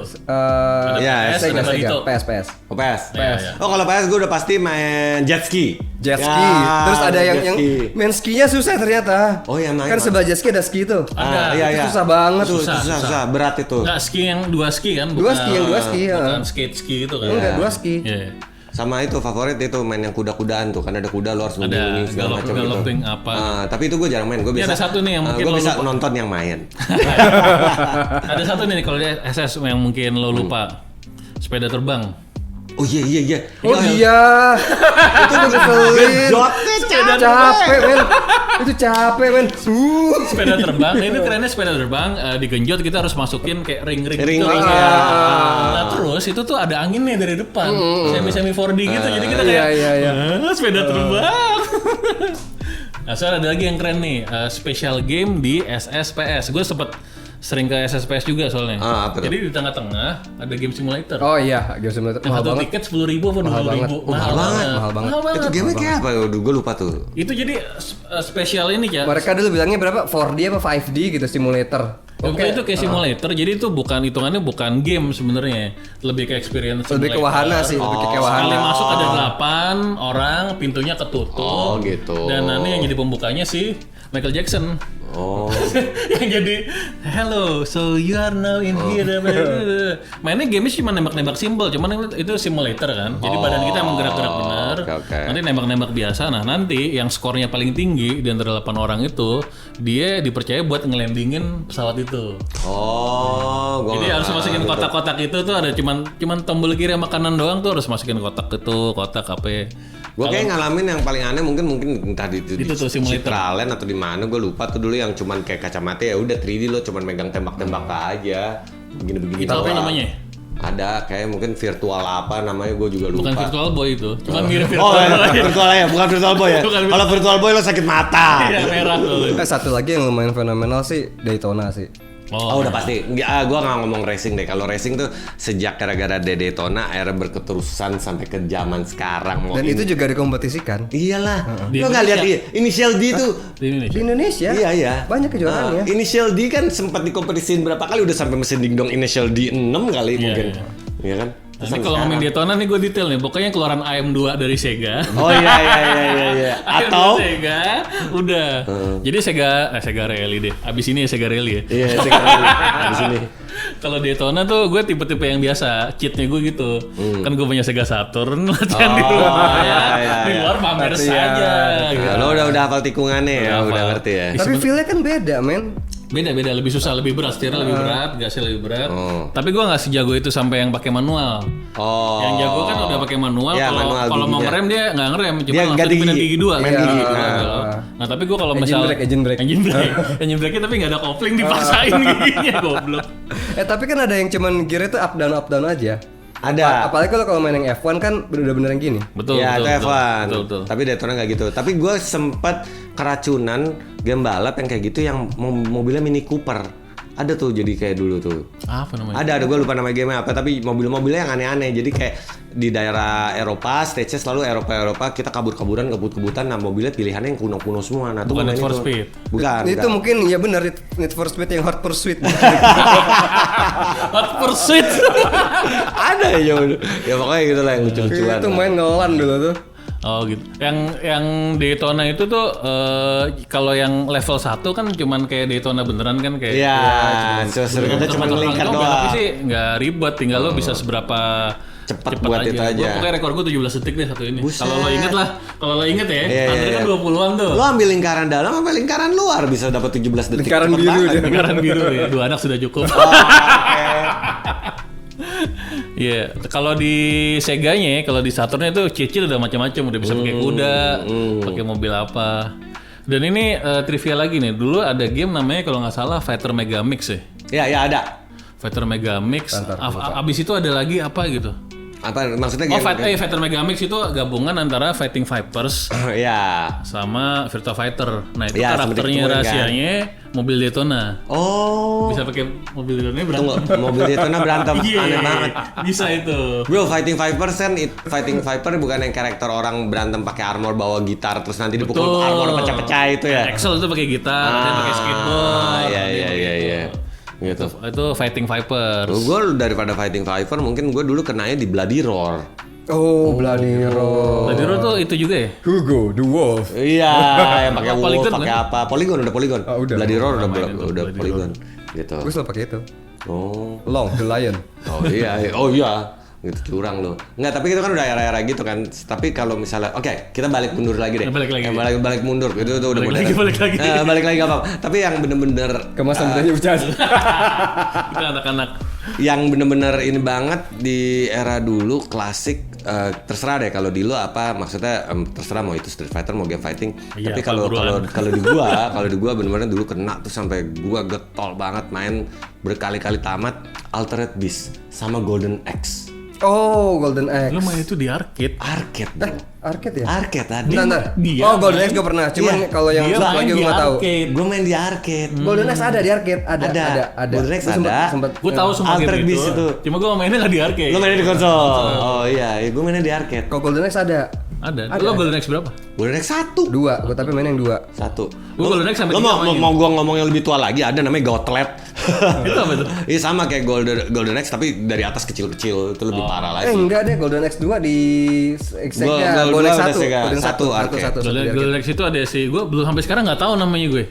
Ya, PS, Sega, ada Sega, Dito. PS. Oh, PS. Iya, iya. Oh, kalau PS gue udah pasti main jet ski. Jet ski. Ya, Terus ada yang jet ski. main skinya susah ternyata. Oh, iya, main. Kan sebelah jet ski ada ski tuh. Ada. Iya, Itu iya. susah banget. Susah, berat itu. Enggak ski yang dua ski kan? Dua ski, yang dua ski, ya. Bukan skate itu kan? Enggak, dua ski. Iya. Sama itu favorit itu main yang kuda-kudaan tuh kan ada kuda lo harus Ada ngunjungin segala macam gitu. galloping apa. Tapi itu gue jarang main. Gue Ini bisa. ada satu nih yang mungkin gue lo bisa lupa. nonton yang main. Ada satu nih kalau di SS yang mungkin lo lupa. Sepeda terbang. Oh iya. Oh iya. Itu ngeselin. Capek men. Itu capek men. Sepeda terbang, ini kerennya sepeda terbang digenjot kita harus masukin kayak ring-ring Ring-ring, gitu. ya. Nah terus itu tuh ada anginnya dari depan, semi 4D gitu, jadi kita kayak Iya. Sepeda terbang. Nah soalnya ada lagi yang keren nih, special game di SSPS. Gue sempet sering ke SSPS juga soalnya. Apa tuh? Jadi di tengah-tengah ada game simulator. Oh iya, game simulator mahal Satu banget. tiket 10.000 apa 20.000? Mahal banget. Itu game kayak apa? Gue lupa tuh. Itu jadi spesial ini ya. Mereka dulu bilangnya berapa? 4D apa 5D gitu simulator. Pokoknya itu kayak simulator, jadi itu hitungannya bukan game sebenarnya, lebih ke experience. Lebih ke wahana sih, lebih ke wahana. Sekali masuk ada 8 orang, pintunya ketutup. Oh gitu. Dan nanti yang jadi pembukanya si Michael Jackson. Oh. Yang jadi hello, so you are now in here. Mainnya game cuma nembak-nembak simpel, cuman itu simulator kan. Jadi badan kita emang gerak-gerak benar. Okay. Nanti nembak-nembak biasa. Nah, nanti yang skornya paling tinggi di antara 8 orang itu, dia dipercaya buat ngelandingin pesawat itu. Oh, gua Jadi nggak harus tahu. masukin kotak-kotak itu tuh ada cuman tombol kiri sama kanan doang tuh harus masukin kotak itu, kotak apa. Gue kayak ngalamin yang paling aneh mungkin entah di Itu tuh simulator. Citraland atau di mana gue lupa tuh dulu yang cuman kayak kacamata ya udah 3D lo cuman megang tembak-tembak aja begini-begini. Itu apa doang. namanya? Ada kayak mungkin virtual apa namanya gue juga lupa. Bukan Virtual Boy itu, cuman mirip Oh, Virtual Boy. virtual ya, bukan virtual boy ya. Bukan. Kalau virtual boy lo sakit mata. Iya, merah tuh. Satu lagi yang lumayan fenomenal sih Daytona sih. Oh, udah pasti. Gue nggak ngomong racing deh. Kalau racing tuh sejak gara-gara Daytona akhirnya berketerusan sampai ke zaman sekarang. Dan itu juga dikompetisikan Iyalah. Di Lo nggak lihat Indonesia. Initial D tuh? Di Indonesia. di Indonesia. Iya. Banyak kejuaraannya. Initial D kan sempat dikompetisiin berapa kali udah sampai mesin dingdong Initial D 6 kali Iya, mungkin. iya. Iya kan? Nah, ini kalau ngomongin Daytona nih gue detail nih. Pokoknya keluaran AM2 dari Sega. Oh iya. Atau AM2 Sega udah. Jadi Sega Rally deh. Abis ini ya Sega Rally ya. iya sekarang di sini. Kalau Daytona tuh gue tipe-tipe yang biasa, cheatnya gue gitu. Kan gue punya Sega Saturn, latihan di rumah ya. Di luar pamer saja. Gitu. Lo udah hafal tikungannya ya, Udah udah hafal. ngerti ya. Tapi feel-nya kan beda men. Beda, lebih susah, lebih berat, setirnya lebih berat, gasnya lebih berat. Tapi gue nggak sejago itu sampai yang pakai manual. Oh. Yang jago kan udah pakai manual. Ya, Kalau manual kalau mau giginya. ngerem dia nggak ngerem, cuma Dia langsung ganti pindah gigi. gigi dua. Main gigi. Nah tapi gue kalau Engine misal brake. engine brake tapi nggak ada kopling dipaksain giginya goblok. Tapi kan ada yang cuman gear itu up down aja. Ada. Apalagi kalau main yang F1 kan bener-bener yang gini. Betul. Ya, itu F1. Betul. Tapi Daytona nggak gitu. Tapi gue sempat keracunan game balap yang kayak gitu yang mobilnya Mini Cooper. Ada tuh jadi kayak dulu tuh. Apa namanya? Ada gue lupa nama game apa, tapi mobil-mobilnya yang aneh-aneh. Jadi kayak di daerah Eropa, stage-nya selalu Eropa, kita kabur-kaburan, kebut-kebutan, nah mobilnya pilihannya yang kuno-kuno semua. Nah, tuh Bukan main Need for itu. Speed. Bukan. Itu mungkin ya benar Need for Speed yang Hot Pursuit. Hot Pursuit. Ada ya udah. Ya pokoknya gitu lah yang lucu-lucuan. Itu main ngelan dulu tuh. Oh gitu. Yang Daytona itu tuh kalau yang level 1 kan cuman kayak Daytona beneran kan kayak. Iya, seru-seru kita cuma ngelingkar Tapi doang. sih nggak ribet, tinggal lo bisa seberapa Cepat buat itu aja. Gua pokoknya rekor gue 17 detik deh satu ini. Buset. Kalau lo inget lah, kalau lo inget ya, Iya, Andre kan 20-an tuh. Lo ambil lingkaran dalam apa lingkaran luar bisa dapat 17 detik. Lingkaran Cepet biru banget. dia. Lingkaran biru ya, 2 anak sudah cukup. Iya, kalau di Seganya, kalau di Saturnnya itu cicil udah macam-macam, udah bisa pakai kuda, pakai mobil apa. Dan ini trivia lagi nih, dulu ada game namanya kalau nggak salah Fighter Megamix ya. Ya ada. Fighter Megamix. Abis itu ada lagi apa gitu? Apa maksudnya Oh, game? Fighter Megamix itu gabungan antara Fighting Vipers Ya. sama Virtua Fighter. Nah itu Ya, karakternya seperti itu kan. rahasianya mobil Daytona. Oh. Bisa pakai mobil Daytona berantem. Tunggu, mobil Daytona berantem. Iya, Aneh banget. Bisa itu. Bro, Fighting Vipers kan Fighting Viper bukan yang karakter orang berantem pakai armor bawa gitar terus nanti dipukul Betul. armor pecah-pecah itu ya. Axel itu pakai gitar, dia pakai skateboard. Iya. Gitu. Itu Fighting Vipers. Gue daripada Fighting Viper mungkin gue dulu kenanya di Bloody Roar. Oh, Bloody Roar. Bloody Roar tuh itu juga ya? Hugo, the Wolf. Iya, yang pakai wolf, Polygon, pakai kan? apa? Polygon udah Polygon. Oh, udah. Bloody Roar udah Main itu, Bloody Polygon. Gitu. Gue selalu pakai itu. Oh. Long, the Lion. Oh iya. Gitu curang lo. Enggak, tapi itu kan udah era-era gitu kan. Tapi kalau misalnya oke, kita balik mundur lagi deh. Balik lagi. Balik mundur. Itu udah Balik lagi. Balik lagi enggak apa-apa. Tapi yang bener-bener Kemasan bedanya bercanda. Kita anak-anak. yang bener-bener ini banget di era dulu klasik. Terserah deh kalau di lu apa maksudnya, terserah mau itu Street Fighter mau game fighting. Iya, Tapi kalau di gua bener-bener dulu kena tuh sampai gua getol banget main berkali-kali tamat Altered Beast sama Golden Axe. Oh, Golden Axe. Lu main itu di arcade. Arcade, bro. Arcade ya? Arcade tadi. Bentar. Dia Oh, Golden Axe gue pernah. Cuman Iya. kalau yang Dia satu main lagi gue di nggak tahu. arcade. Gue main di arcade. Golden Axe ada di arcade, ada. Golden Axe Gua ada. Sempet, Gue tahu semua Altered game Beast itu. itu. Cuma gue mainnya nggak di arcade. Lu mainnya di konsol. Oh iya, gue mainnya di arcade. Kalau Golden Axe ada. Ada. Lo Golden Axe berapa? Golden Axe 1. 2, gue tapi main yang 2. 1. Gue Golden Axe sampai Lo 3 main. mau gua ngomong yang lebih tua lagi, ada namanya Gauntlet. Itu apa tuh? Iya sama kayak Golden Axe tapi dari atas kecil-kecil, itu lebih parah lagi. Enggak deh, Golden Axe 2 di Sega. Gua Golden Axe udah 1. Sega. Golden Satu arcade. Golden Axe itu ada sih. Gue belum sampai sekarang nggak tahu namanya gue.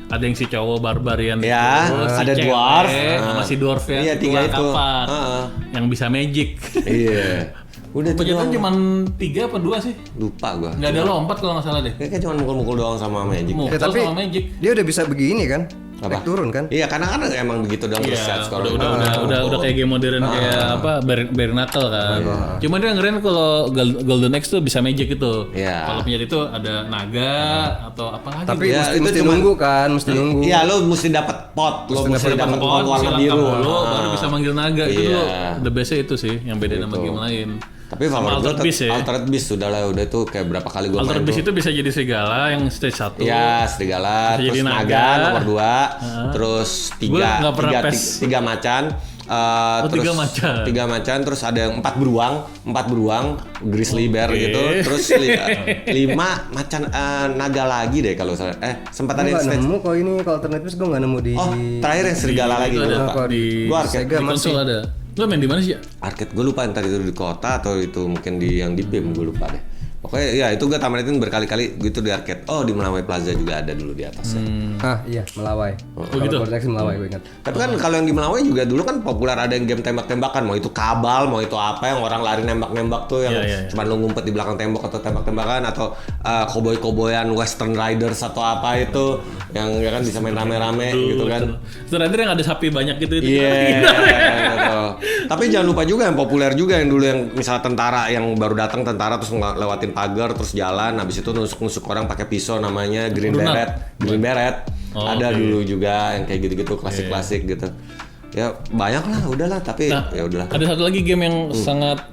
Ada yang si cowok barbarian Ya, itu, si ada cewek, dwarf. sama si dwarf yang Iya, 3 itu. kapak, Heeh. yang bisa magic. Iya. Udah itu Ternyata doang. cuma 3 apa 2 sih? Lupa gua. Nggak ada lompat kalau nggak salah deh. Kayaknya cuma mukul-mukul doang sama Magic. Mukul tapi sama magic. dia udah bisa begini kan? Apa? Naik turun kan? Iya, karena kan emang begitu doang terus set Iya, skor. udah kayak game modern kayak apa bare knuckle kan. Cuma dia ngeren kalau Golden Axe tuh bisa magic itu. Iya. Kalau punya itu ada naga atau apa lagi? Tapi Ya, mesti, itu mesti cuman- nunggu kan, mesti nunggu. Iya, lo mesti dapat pot, lo mesti dapat pot warna biru. dulu, baru bisa manggil naga. Itu Iya. dulu the best itu sih yang beda sama game lain. Tapi favorit gue Altered Beast ya. Altered Beast udah tuh kayak berapa kali gue main Altered Beast tuh. itu bisa jadi serigala yang stage 1. Ya, serigala, Bisa terus jadi naga naga. nomor 2, terus Gua nggak pernah PES. tiga macan. Terus 3 macan. Terus ada yang 4 beruang, grizzly bear gitu. Terus 5 macan naga lagi deh kalau salah. Sempat ada Gue yang nggak stage. nemu kalau ini kalau Altered Beast gue nggak nemu di. Oh, terakhir yang serigala lagi Itu gue ada lupa. Kalau di Gua arcade. Sega di masih. konsol ada. Lo main di mana sih ya? Arcade gue lupa entar itu di kota atau itu mungkin di yang di PIM gue lupa deh. Pokoknya ya itu gue tamatin berkali-kali gitu di arcade. Oh di Melawai Plaza juga ada dulu di atasnya. Ah iya, Melawai. Kalau gitu? Golden Axe Melawai gue ingat. Tapi kan kalau yang di Melawai juga dulu kan populer ada yang game tembak-tembakan, mau itu kabal, mau itu apa yang orang lari nembak-nembak tuh yang Iya. cuma lu ngumpet di belakang tembok atau tembak-tembakan atau koboi-koboyan Western Riders atau apa itu yang ya kan bisa main rame-rame gitu kan. Terakhir yang ada sapi banyak gitu itu. Iya. Gitu. Tapi jangan lupa juga yang populer juga yang dulu yang misalnya tentara yang baru datang tentara terus ngelewatin pagar terus jalan habis itu nusuk-nusuk orang pakai pisau namanya Green Runat. Beret. Oh, Ada oke. dulu juga yang kayak gitu-gitu klasik-klasik gitu. Ya banyak lah udahlah tapi Nah, ya udahlah. ada satu lagi game yang sangat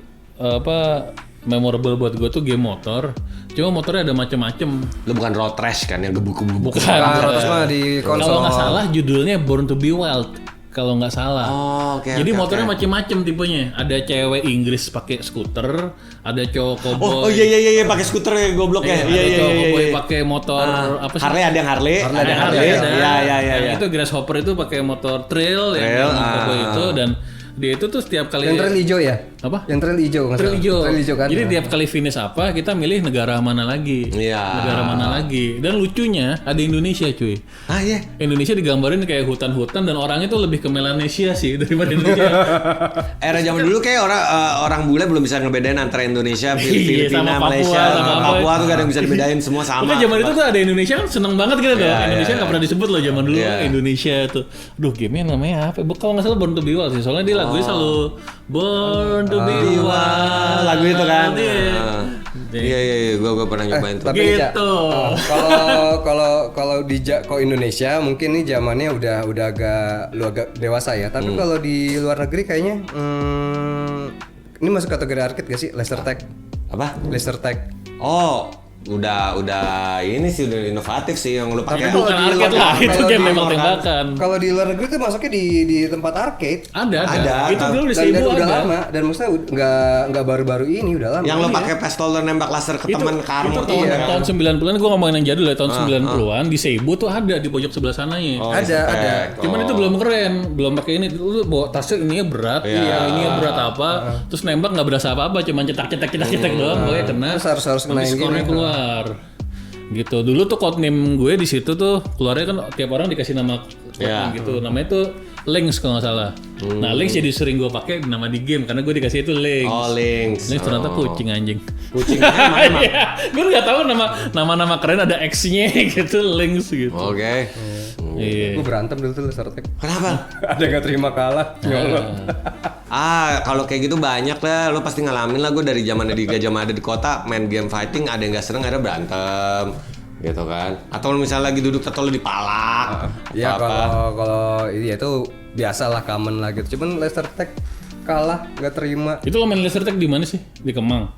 memorable buat gue tuh game motor. Cuma motornya ada macem-macem. Lu bukan road rash kan yang gebuk-gebuk. Bukan. Protos mah di konsol. Kalau nggak salah judulnya Born to be Wild. Kalau nggak salah. Oh, oke. Jadi oke, motornya oke. macem-macem tipenya. Ada cewek Inggris pakai skuter, ada cowok Oh koboi. iya pakai skuter ya goblok ya. Ada cowok koboi pakai motor apa sih? Harley ada yang Harley. Ada Harley, ada. Iya. Yang itu Grasshopper itu pakai motor trail, yang koboi itu dan dia itu tuh setiap kali Yang trail hijau ya? apa? Yang trail hijau nggak Trail salah. hijau. Trail hijau kan? Jadi tiap kali finish apa, kita milih negara mana lagi. Iya. Negara mana lagi. Dan lucunya ada Indonesia cuy. Ah iya. Indonesia digambarin kayak hutan-hutan dan orangnya tuh lebih ke Melanesia sih daripada Indonesia. Era zaman dulu kayak orang bule belum bisa ngebedain antara Indonesia, Iya, Filipina, sama Papua, Malaysia, sama apa. Papua tuh gak ada yang bisa dibedain semua sama. Pokoknya zaman itu tuh ada Indonesia kan seneng banget gitu tuh. Iya, Indonesia iya. nggak pernah disebut loh zaman dulu. Iya. Indonesia tuh. Duh, gamenya namanya apa? Kalau nggak salah Born to be Wild sih. Soalnya dia lagunya selalu Born to be Wild. lagu itu kan. Iya. Iya, gua pernah nyobain tuh. Tapi Ca, Gitu. kalau di kalau Indonesia mungkin nih zamannya udah agak dewasa ya. Tapi kalau di luar negeri kayaknya ini masuk kategori arcade gak sih? Laser tag. Apa? Laser tag. Oh, udah ini sih udah inovatif sih yang lu pakai. Bukan di arcade luar- lah, itu kalau game di- tembak-tembakan. Kalau di luar negeri tuh masuknya di tempat arcade. Ada. Ada. Itu dulu di Dan Seibu udah ada. lama dan maksudnya nggak baru-baru ini udah lama. Yang lu pakai pistol dan nembak laser ke teman kamu Itu tuh. tahun, Iya. tahun 90-an, gue ngomongin yang jadul ya, tahun 90-an di Seibu tuh ada di pojok sebelah sananya. Oh, Ada. respect. Cuman itu belum keren, belum pakai ini. Lu bawa tasnya ininya berat, ininya berat apa, terus nembak nggak berasa apa-apa, cuma cetak doang, pokoknya kena. Terus harus nanti kenain skornya gini. keluar. Gitu. Dulu tuh codename gue di situ tuh keluarnya kan tiap orang dikasih nama codename gitu. Namanya tuh Lynx kalau nggak salah. Nah, Lynx jadi sering gue pakai nama di game karena gue dikasih itu Lynx. Oh, Lynx. Lynx ternyata kucing anjing. Kucingnya emang. Iya, gue nggak tahu nama keren ada X-nya gitu, Lynx gitu. Oke. Iya. Gue berantem dulu tuh Laser Tag. Kenapa? Ada nggak terima kalah, nyolot. Kalau kayak gitu banyak lah, lo pasti ngalamin lah. Gue dari zaman di Gajah Mada di kota main game fighting, ada yang nggak seneng, ada berantem, gitu kan? Atau lo misalnya lagi duduk atau lo dipalak. Ya kalau ini itu biasa lah, common lah gitu. Cuman Laser Tag kalah, nggak terima. Itu lo main laser tag di mana sih? Di Kemang.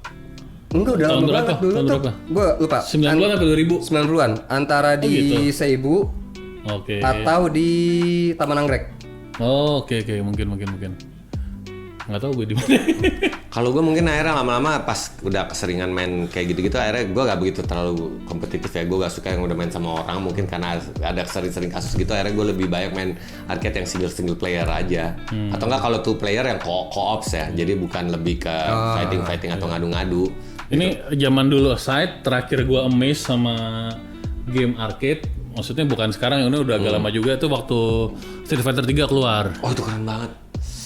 Enggak, udah Tahun lama berapa? banget dulu Tahun tuh. berapa? Gue lupa. 90-an atau 2000? 90-an. Antara di gitu? Seibu Oke. atau di Taman Anggrek. Oh, oke mungkin. Nggak tahu gue di mana. Kalau gue mungkin akhirnya lama-lama pas udah keseringan main kayak gitu-gitu, akhirnya gue gak begitu terlalu kompetitif ya. Gue gak suka yang udah main sama orang, mungkin karena ada sering-sering kasus gitu. Akhirnya gue lebih banyak main arcade yang single player aja. Atau enggak kalau two player yang co-ops ya. Jadi bukan lebih ke fighting atau ngadu-ngadu. Ini zaman dulu aside, terakhir gue amazed sama game arcade. Maksudnya bukan sekarang, ini udah agak lama juga. Itu waktu Street Fighter 3 keluar. Oh itu keren banget.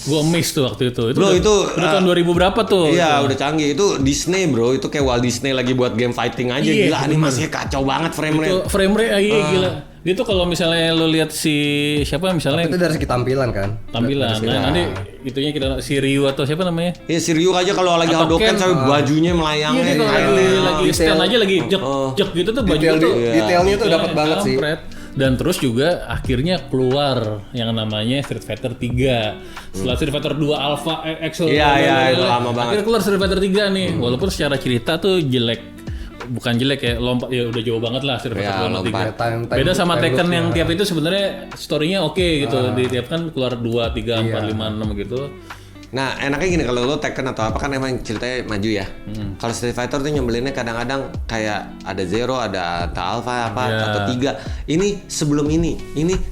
Gue amazed tuh waktu itu. Bro, udah tahun 2000 berapa tuh? Iya, udah canggih. Itu Disney, bro. Itu kayak Walt Disney lagi buat game fighting aja. Iya, Gila, animasinya kacau banget frame rate. Itu frame rate gila. Dia tuh kalau misalnya lo lihat si siapa misalnya Itu dari segi tampilan kan. tampilan, nah nanti itunya kita si Ryu atau siapa namanya? Iya, si Ryu aja kalau lagi Atau Hadouken Ken, sampai bajunya melayang. Iya dia kalau lagi stand aja lagi jek gitu tuh baju Detail, tuh detailnya tuh dapat banget sih. kampret. Dan terus juga akhirnya keluar yang namanya Street Fighter 3. Setelah Street Fighter 2 Alpha X Iya, itu lama banget. Akhirnya keluar Street Fighter 3 nih. Walaupun secara cerita tuh bukan jelek ya, lompat ya udah jauh banget lah Street Fighter 2 sama 3. Time Beda sama Tekken loop-nya. yang tiap itu sebenarnya story-nya oke gitu. Di tiap kan keluar 2, 3, 4, 5, 6 gitu. Nah, enaknya gini, kalau lo Tekken atau apa kan emang ceritanya maju ya. Kalau Street Fighter tuh nyebelinnya kadang-kadang kayak ada Zero, ada Alpha atau 3. Ini sebelum ini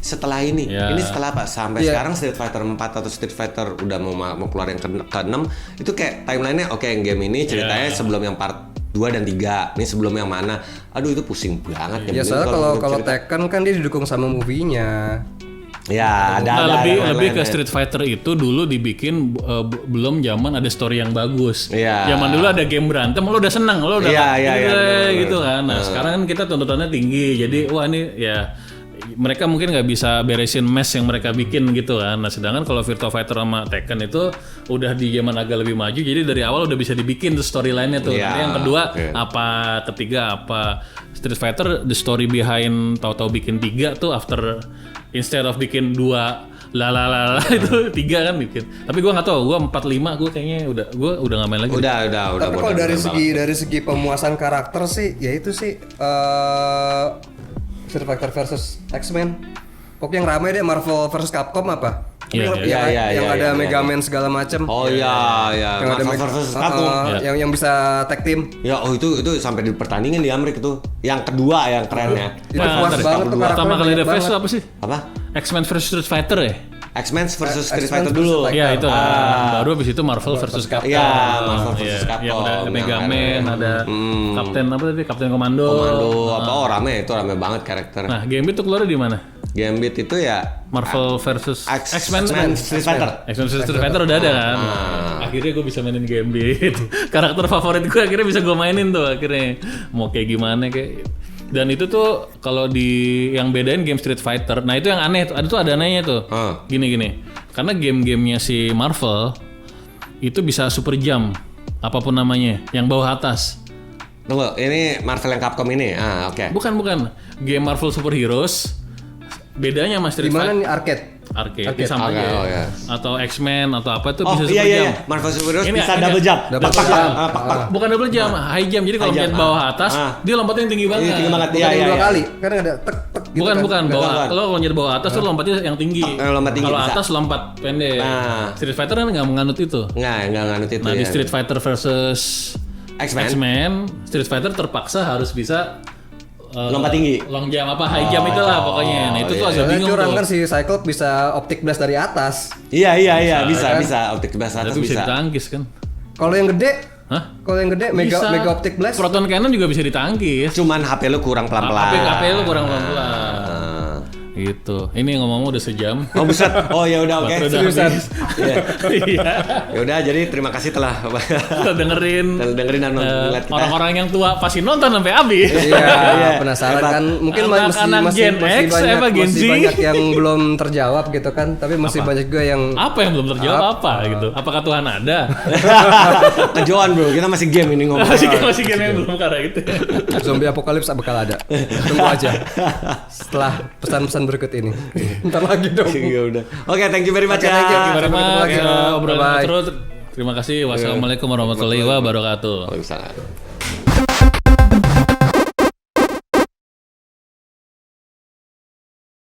setelah ini setelah apa? Sampai sekarang Street Fighter 4 atau Street Fighter udah mau keluar yang ke-6 itu kayak timelinenya oke, yang game ini ceritanya sebelum yang part 2 dan 3. Ini sebelum yang mana? Aduh, itu pusing banget. Ya soalnya kalau Tekken kan dia didukung sama movie-nya. Ya, ada lebih ke Street Fighter itu dulu dibikin belum zaman ada story yang bagus. Iya. Zaman dulu ada game berantem, lo udah senang, lo udah Iya, gitu kan. Nah, sekarang kan kita tuntutannya tinggi. Jadi wah ini ya mereka mungkin nggak bisa beresin mess yang mereka bikin gitu kan. Nah, sedangkan kalau Virtua Fighter sama Tekken itu udah di zaman agak lebih maju. Jadi dari awal udah bisa dibikin tuh storyline-nya tuh. Nanti yang kedua apa, ketiga apa. Street Fighter the story behind tahu-tahu bikin 3 tuh after instead of bikin 2 itu 3 kan bikin. Tapi gue nggak tahu, gue 4-5 gue kayaknya udah nggak main lagi. Udah. Tapi kalau dari segi pemuasan karakter sih, ya itu sih Street Fighter versus X-Men. Pokoknya yang ramai deh Marvel versus Capcom apa? Yang ada Mega Man segala macam. Oh iya. Yang ada Marvel versus Capcom. Yang bisa tag team. Ya, itu sampai di pertandingan di Amerika tuh. Yang kedua yang kerennya. Itu puas banget tuh karakternya. Pertama kali ada face banget. apa sih? Apa? X-Men versus Street Fighter ya? X-Men versus Street X-Men Fighter versus dulu. Fighter. Iya itu baru abis itu Marvel versus Capcom. Iya, Marvel versus Capcom. Yang ada Mega Man, ada Kapten apa tadi? Kapten Komando. Rame banget karakter. Nah, Gambit tuh keluar di mana? Gambit itu ya Marvel versus X-Men Street Fighter. X-Men versus Street Fighter udah ada kan. Akhirnya gue bisa mainin Gambit. Karakter favorit gue akhirnya bisa gue mainin tuh akhirnya. Mau kayak gimana kayak. Dan itu tuh kalau di yang bedain game Street Fighter. Nah, itu yang aneh tuh. Ada anehnya tuh. Gini. Karena game-gamenya si Marvel itu bisa super jump apapun namanya, yang bawah atas. Tunggu, ini Marvel yang Capcom ini. Oke. Bukan. Game Marvel Super Heroes. Bedanya sama Street Fighter. Gimana nih arcade? Arcade sama aja. Ya. Atau X-Men atau apa itu bisa super iya. jump. Marvel Super Heroes Ini bisa ini- double jump. Bukan double jump, high jump. Jadi kalau High mencet jump, bawah atas, dia lompatnya yang tinggi banget. Iya, tinggi banget. Bukan yang 2 kali. Kan ada tek gitu. Bukan, kan? bawah. bukan. Kalau mencet bawah atas tuh lompatnya yang tinggi. lompat tinggi Kalau bisa. atas lompat pendek. Nah. Street Fighter kan nggak menganut itu. Nggak nganut itu Nah, ya. di Street Fighter versus X-Men. X-Men, Street Fighter terpaksa harus bisa Lompat tinggi. long jump apa high jump itulah pokoknya. Nah, itu tuh agak Soalnya bingung curang tuh. kan si Cyclops bisa optic blast dari atas. Iya, bisa. Optik bahasa atas Itu bisa bisa. ditangkis kan. Kalau yang gede, Hah? kalau yang gede Bisa. mega optic blast. Proton Cannon juga bisa ditangkis. Cuman HP lu kurang pelan-pelan. HP lu kurang pelan-pelan. Gitu. Ini ngomong-ngomong udah sejam. Oh buset. Oh ya udah oke. Baterai udah habis. Iya. Ya udah jadi terima kasih telah dengerin dan ngeliat kita. orang-orang yang tua pasti nonton sampai habis. Iya, penasaran kan. Mungkin Anak-anak Gen X, Gen Z. masih banyak yang belum terjawab gitu kan. Tapi masih banyak juga yang Apa yang belum terjawab apa gitu? Apakah Tuhan ada? Kejoan bro, kita masih game ini ngomong. masih game yang belum karena itu. zombie apokalips bakal ada. Tunggu aja. Setelah pesan-pesan berikut ini. Ntar lagi dong. Ya udah. Oke, thank you very much. Oke, thank you. Terima Sampai ketemu lagi. kasih obrolan Bye-bye. terus. Terima kasih. Wassalamualaikum warahmatullahi wabarakatuh. Waalaikumsalam.